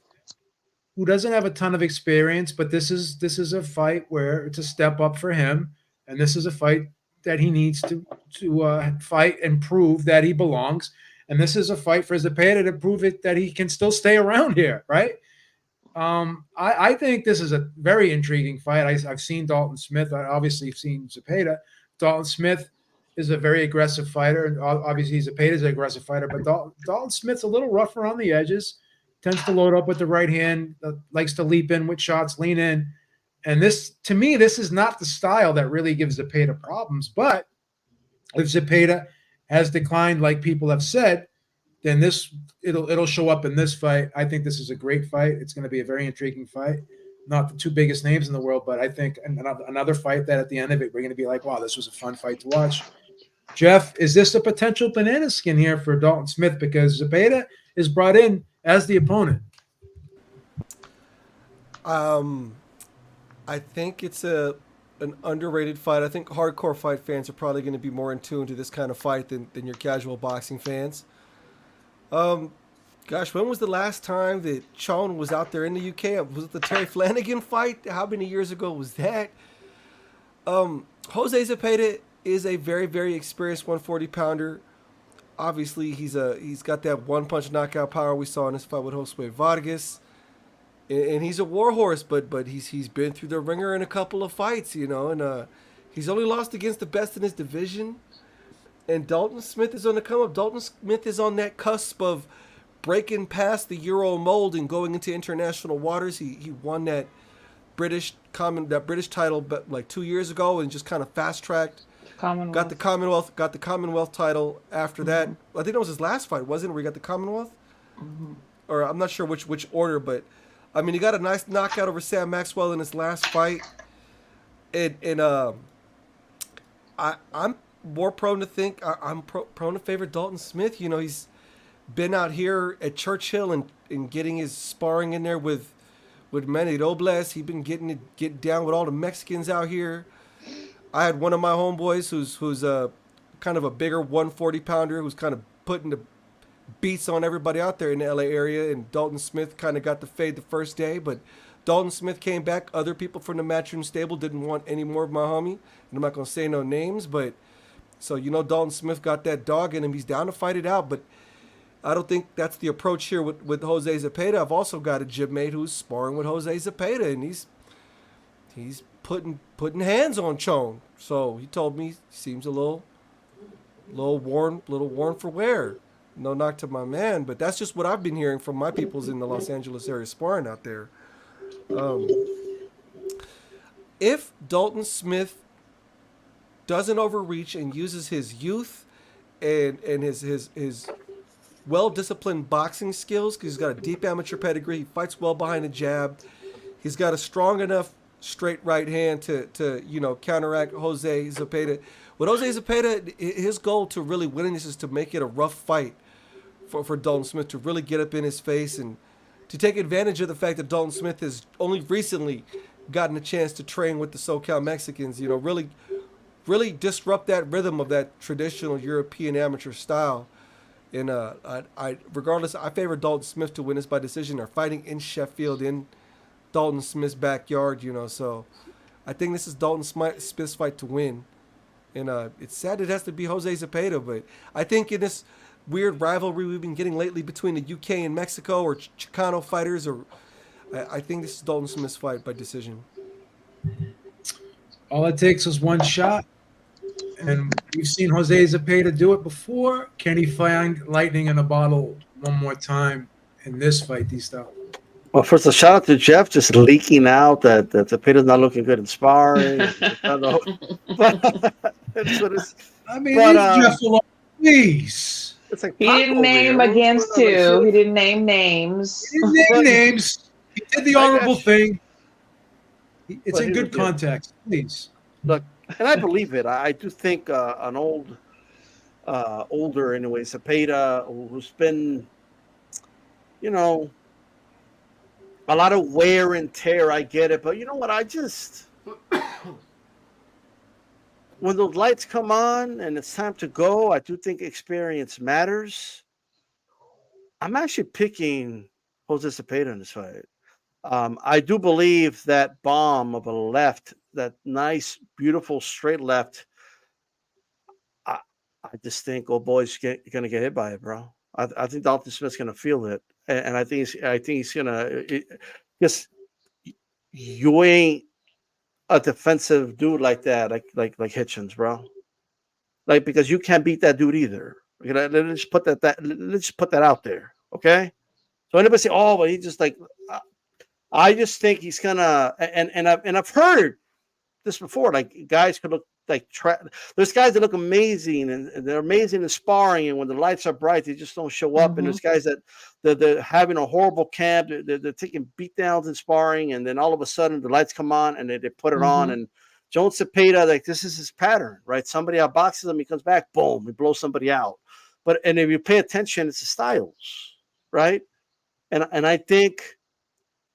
who doesn't have a ton of experience, but this is a fight where it's a step up for him, and this is a fight that he needs to fight and prove that he belongs. And this is a fight for Zepeda to prove it that he can still stay around here, right? I think this is a very intriguing fight. I've seen Dalton Smith. I obviously have seen Zepeda. Dalton Smith is a very aggressive fighter, and obviously Zepeda is an aggressive fighter. But Dalton Smith's a little rough around the edges, tends to load up with the right hand, likes to leap in with shots, lean in. And this, to me, this is not the style that really gives Zepeda problems. But if Zepeda has declined, like people have said, then it'll show up in this fight. I think this is a great fight. It's going to be a very intriguing fight. Not the two biggest names in the world, but I think another fight that at the end of it, we're going to be like, wow, this was a fun fight to watch. Jeff, is this a potential banana skin here for Dalton Smith? Because Zepeda is brought in as the opponent. I think it's an underrated fight. I think hardcore fight fans are probably going to be more in tune to this kind of fight than your casual boxing fans. Gosh, when was the last time that Chon was out there in the UK? Was it the Terry Flanagan fight? How many years ago was that? Jose Zepeda is a very, very experienced 140-pounder. Obviously, he's got that one-punch knockout power we saw in his fight with Josue Vargas. And he's a warhorse, but he's been through the ringer in a couple of fights, and he's only lost against the best in his division. And Dalton Smith is on the come up. Dalton Smith is on that cusp of breaking past the Euro mold and going into international waters. He won that British title like 2 years ago and just kind of fast tracked. Got the Commonwealth title after that. I think that was his last fight, wasn't it? Where he got the Commonwealth? Or I'm not sure which order, but I mean, he got a nice knockout over Sam Maxwell in his last fight. And I'm more prone to think I'm prone to favor Dalton Smith. He's been out here at Churchill and getting his sparring in there with Manny Robles. He's been getting down with all the Mexicans out here. I had one of my homeboys who's a kind of a bigger 140-pounder who's kind of putting the beats on everybody out there in the LA area, and Dalton Smith kind of got the fade the first day, but Dalton Smith came back. Other people from the Matchroom stable didn't want any more of my homie, and I'm not going to say no names, but so Dalton Smith got that dog in him. He's down to fight it out, but I don't think that's the approach here with Jose Zepeda. I've also got a gym mate who's sparring with Jose Zepeda, and he's putting hands on Chon. So he told me he seems a little worn for wear. No knock to my man, but that's just what I've been hearing from my peoples in the Los Angeles area sparring out there. If Dalton Smith doesn't overreach and uses his youth and his well-disciplined boxing skills, because he's got a deep amateur pedigree, he fights well behind the jab, he's got a strong enough straight right hand to counteract Jose Zepeda. With Jose Zepeda, his goal to really winning this is to make it a rough fight for Dalton Smith, to really get up in his face and to take advantage of the fact that Dalton Smith has only recently gotten a chance to train with the SoCal Mexicans, really disrupt that rhythm of that traditional European amateur style. And regardless, I favor Dalton Smith to win this by decision. They're fighting in Sheffield in Dalton Smith's backyard, so I think this is Dalton Smith's fight to win. And it's sad it has to be Jose Zepeda, but I think in this weird rivalry we've been getting lately between the UK and Mexico, or Chicano fighters, I think this is Dalton Smith's fight by decision. All it takes is one shot, and we've seen Jose Zepeda do it before. Can he find lightning in a bottle one more time in this fight, D-Style? Well, first, a shout out to Jeff just leaking out that Zepeda's not looking good in sparring. I mean, Jeff, please. It's like He Pac didn't over name here. against Like, Tszyu. He didn't name names. He didn't name names. He did the honorable thing. It's But in here's the good deal. context, please. Look, and I believe it. I do think an older anyway, Zepeda, who's been, you know, a lot of wear and tear. I get it, but you know what? I just when those lights come on and it's time to go, I do think experience matters. I'm actually picking Jose Zepeda in this fight. I do believe that bomb of a left, that nice, beautiful straight left. I just think old boy's going to get hit by it, bro. I think Dalton Smith's going to feel it, and I think he's going to just you ain't a defensive dude like that, like Hitchens, bro. Like because you can't beat that dude either. Let's just put let's just put that out there, okay? So anybody say, oh, but he just like, I just think he's gonna, and I've heard this before. Like guys could look like there's guys that look amazing and they're amazing in sparring, and when the lights are bright, they just don't show up. And there's guys that they're having a horrible camp, they're taking beatdowns in sparring, and then all of a sudden the lights come on and they put it on. And Jones Zepeda, like this is his pattern, right? Somebody outboxes him, he comes back, boom, he blows somebody out. And if you pay attention, it's the styles, right? And I think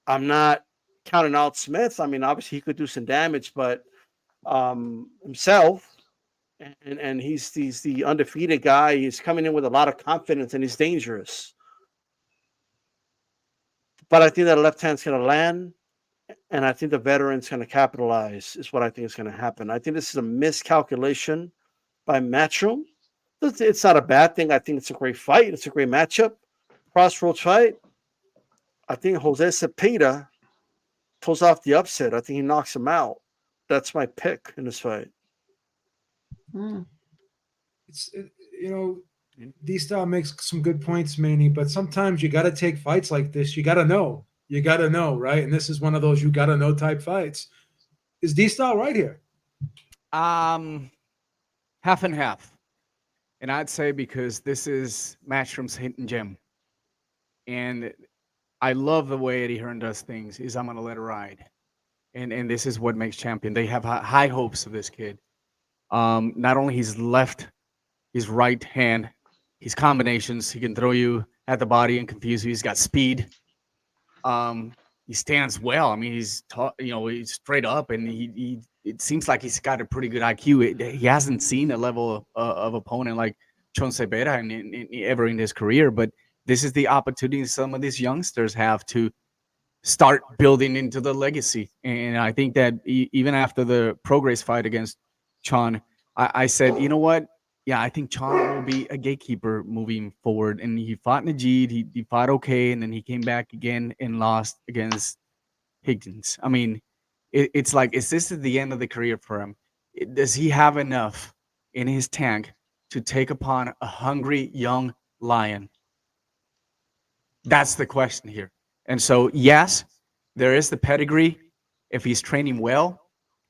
I'm not counting out Smith. I mean, obviously he could do some damage, but himself, and he's the undefeated guy. He's coming in with a lot of confidence and he's dangerous. But I think that left hand's going to land, and I think the veteran's going to capitalize. Is what I think is going to happen. I think this is a miscalculation by Matchroom. It's not a bad thing. I think it's a great fight. It's a great matchup, crossroads fight. I think Jose Zepeda pulls off the upset. I think he knocks him out. That's my pick in this fight. It's D-Style makes some good points, Manny, but sometimes you got to take fights like this. You got to know. You got to know, right? And this is one of those you got to know type fights. Is D-Style right here? Half and half. And I'd say because this is Matchroom's hidden gem. And I love the way Eddie Hearn does things. Is I'm going to let it ride. And this is what makes champion. They have high hopes of this kid. Not only his left, his right hand, his combinations. He can throw you at the body and confuse you. He's got speed. He stands well. I mean, he's he's straight up, and he it seems like he's got a pretty good IQ. He hasn't seen a level of opponent like Chon Zepeda ever in his career, but this is the opportunity some of these youngsters have to start building into the legacy. And I think that even after the Prograis fight against Chon, I said, you know what? Yeah, I think Chon will be a gatekeeper moving forward. And he fought Najid. He fought okay, and then he came back again and lost against Higgins. I mean, it's like, is this the end of the career for him? Does he have enough in his tank to take upon a hungry young lion? That's the question here. And so, yes, there is the pedigree. If he's training well,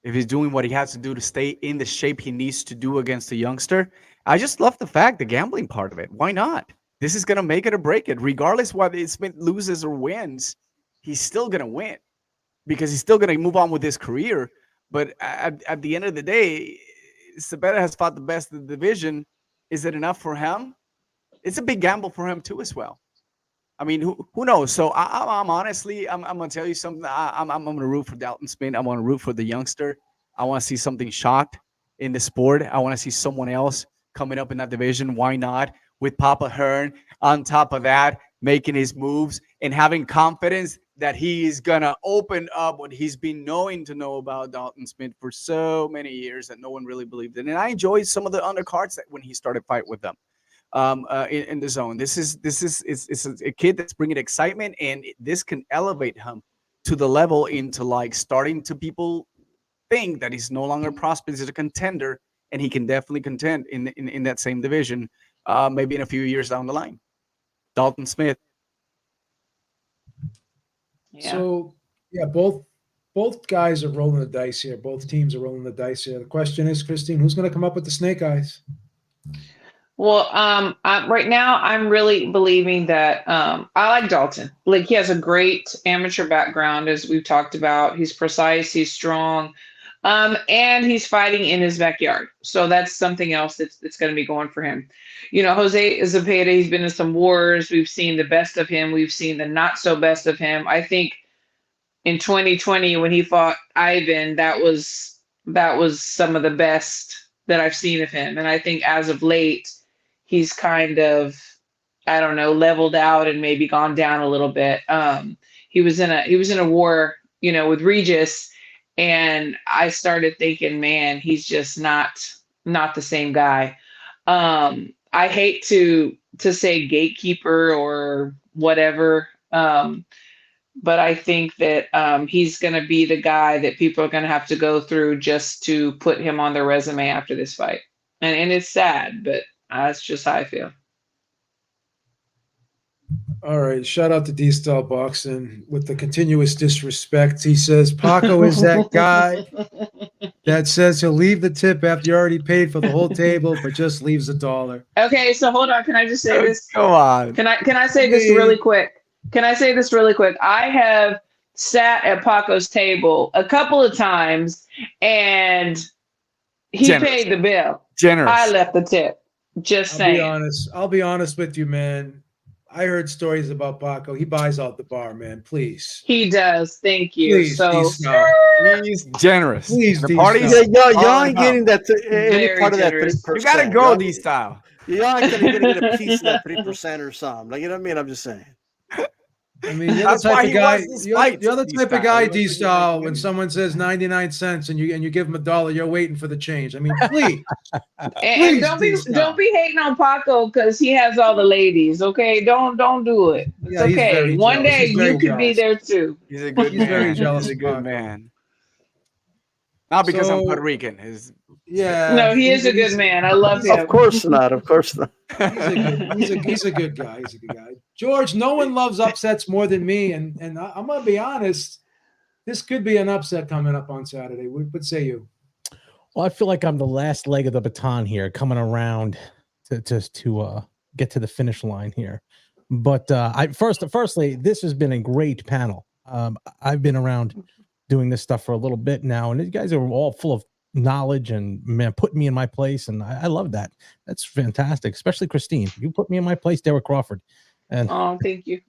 if he's doing what he has to do to stay in the shape he needs to do against a youngster. I just love the fact, the gambling part of it. Why not? This is going to make it or break it. Regardless whether Smith loses or wins, he's still going to win because he's still going to move on with his career. But at the end of the day, Zepeda has fought the best of the division. Is it enough for him? It's a big gamble for him too as well. I mean, who knows? So I'm honestly, I'm going to tell you something. I'm going to root for Dalton Smith. I want to root for the youngster. I want to see something shocked in the sport. I want to see someone else coming up in that division. Why not? With Papa Hearn on top of that, making his moves and having confidence that he is going to open up what he's been knowing to know about Dalton Smith for so many years that no one really believed in. And I enjoyed some of the undercards that when he started fight with them. In the zone. This is a kid that's bringing excitement, and this can elevate him to the level into like starting to people think that he's no longer a prospect, he's a contender, and he can definitely contend in that same division, maybe in a few years down the line. Dalton Smith. Yeah. So yeah, both guys are rolling the dice here. Both teams are rolling the dice here. The question is, Christine, who's going to come up with the snake eyes? Well, right now I'm really believing that I like Dalton. Like he has a great amateur background, as we've talked about. He's precise, he's strong, and he's fighting in his backyard. So that's something else that's going to be going for him. You know, Jose Zepeda, he's been in some wars. We've seen the best of him. We've seen the not so best of him. I think in 2020 when he fought Ivan, that was some of the best that I've seen of him. And I think as of late, he's kind of, I don't know, leveled out and maybe gone down a little bit. He was in a war, you know, with Regis, and I started thinking, man, he's just not the same guy. I hate to say gatekeeper or whatever, but I think that he's going to be the guy that people are going to have to go through just to put him on their resume after this fight. And it's sad, but that's just how I feel. All right. Shout out to D-Style Boxing with the continuous disrespect. He says Paco is that guy that says he'll leave the tip after you already paid for the whole table, but just leaves $1. Okay, so hold on. Can I just say this? Come on. Can I say this really quick? I have sat at Paco's table a couple of times, and he paid the bill. Generous. I left the tip. Just saying. I'll be honest with you, man. I heard stories about Paco. He buys out the bar, man. Please. He does. Thank you. Please, He's generous. Please, the party's y'all ain't getting that any part of that 3%. You gotta go, D-Style. Y'all ain't gonna get a piece of that 3% or something. Like, you know what I mean? I'm just saying. I mean, you're the type of guy, D-Style, when someone says 99 cents and you give him $1, you're waiting for the change. I mean, please. And don't be hating on Paco because he has all the ladies. Okay, don't do it. It's okay. One day you could be there too. He's a good man. Very jealous. He's a good man. Not because I'm Puerto Rican. No, he is a good man. I love him. Of course not. He's a good guy. George, no one loves upsets more than me, and I'm gonna be honest. This could be an upset coming up on Saturday. What say you? Well, I feel like I'm the last leg of the baton here, coming around to get to the finish line here. But firstly, this has been a great panel. I've been around doing this stuff for a little bit now, and you guys are all full of knowledge and, man, putting me in my place, and I love that. That's fantastic, especially Christine. You put me in my place, Derek Crawford. And thank you.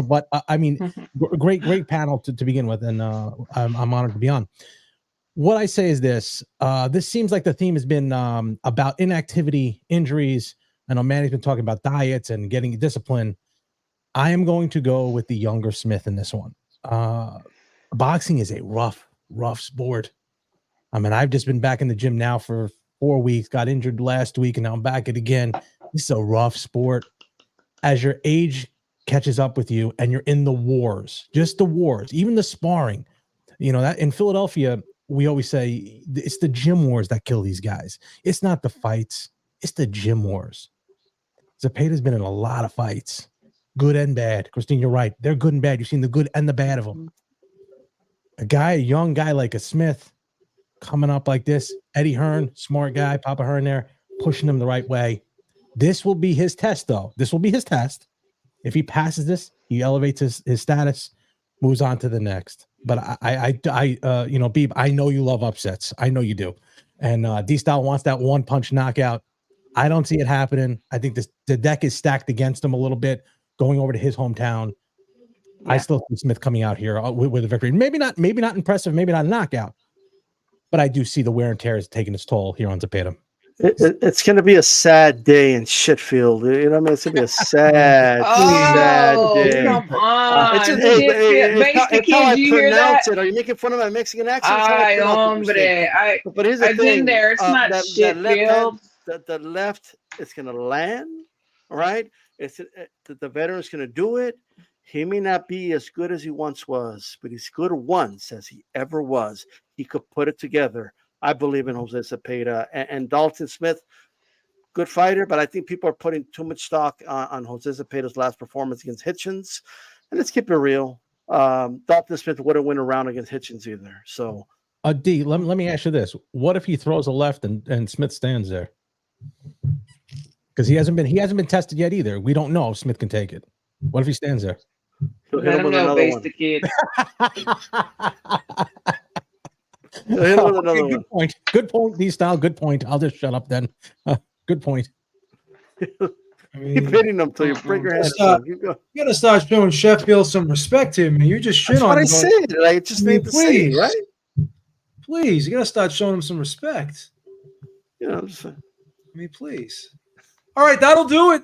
But I mean, great panel to begin with, and I'm honored to be on. What I say is this: this seems like the theme has been about inactivity, injuries. I know Manny's been talking about diets and getting discipline. I am going to go with the younger Smith in this one. Boxing is a rough sport. I mean, I've just been back in the gym now for 4 weeks, got injured last week, and now I'm back at it again. This is a rough sport. As your age catches up with you and you're in the wars, just the wars, even the sparring, you know, that in Philadelphia, we always say it's the gym wars that kill these guys. It's not the fights. It's the gym wars. Zepeda's been in a lot of fights, good and bad. Christine, you're right. They're good and bad. You've seen the good and the bad of them. A young guy like a Smith coming up like this, Eddie Hearn, smart guy, Papa Hearn there, pushing him the right way. This will be his test, though. This will be his test. If he passes this, he elevates his status, moves on to the next. But Beeb, I know you love upsets. I know you do. And D-Style wants that one-punch knockout. I don't see it happening. I think the deck is stacked against him a little bit, going over to his hometown. Yeah. I still see Smith coming out here with a victory. Maybe not impressive, maybe not a knockout. But I do see the wear and tear is taking its toll here on Zepeda. It's going to be a sad day in Shitfield. You know what I mean? It's going to be a sad day. Come on. It's how I pronounce it. Are you making fun of my Mexican accent? Ay, hombre. But here's the I've thing. been there. It's not Shitfield. The left, it's going to land, right? The veteran's going to do it. He may not be as good as he once was, but he's good once as he ever was. He could put it together. I believe in Jose Zepeda and Dalton Smith, good fighter, but I think people are putting too much stock on Jose Zepeda's last performance against Hitchens. And let's keep it real. Dalton Smith wouldn't win a round against Hitchens either. So, D, let me ask you this. What if he throws a left and Smith stands there? because he hasn't been tested yet either. We don't know if Smith can take it. What if he stands there? He'll hit Let him him with know, another base one. the kid. He'll hit him with another one. Good point. Good point, D-Style. Good point. I'll just shut up then. Good point. Keep hitting them till you break your hand. You gotta start showing Sheffield some respect here, man. You just shit That's on what I him. said. I just need to say, right? Please, you gotta start showing him some respect. You know, please. All right, that'll do it.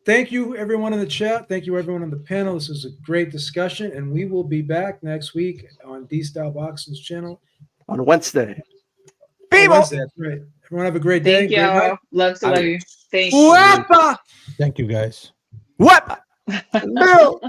Thank you, everyone in the chat. Thank you, everyone on the panel. This was a great discussion, and we will be back next week on D-Style Boxing's channel on Wednesday. Wednesday, that's right. Everyone have a great day. Thank Great y'all. night. Love to love you. Thanks. Wepa! Thank you, guys. What? No.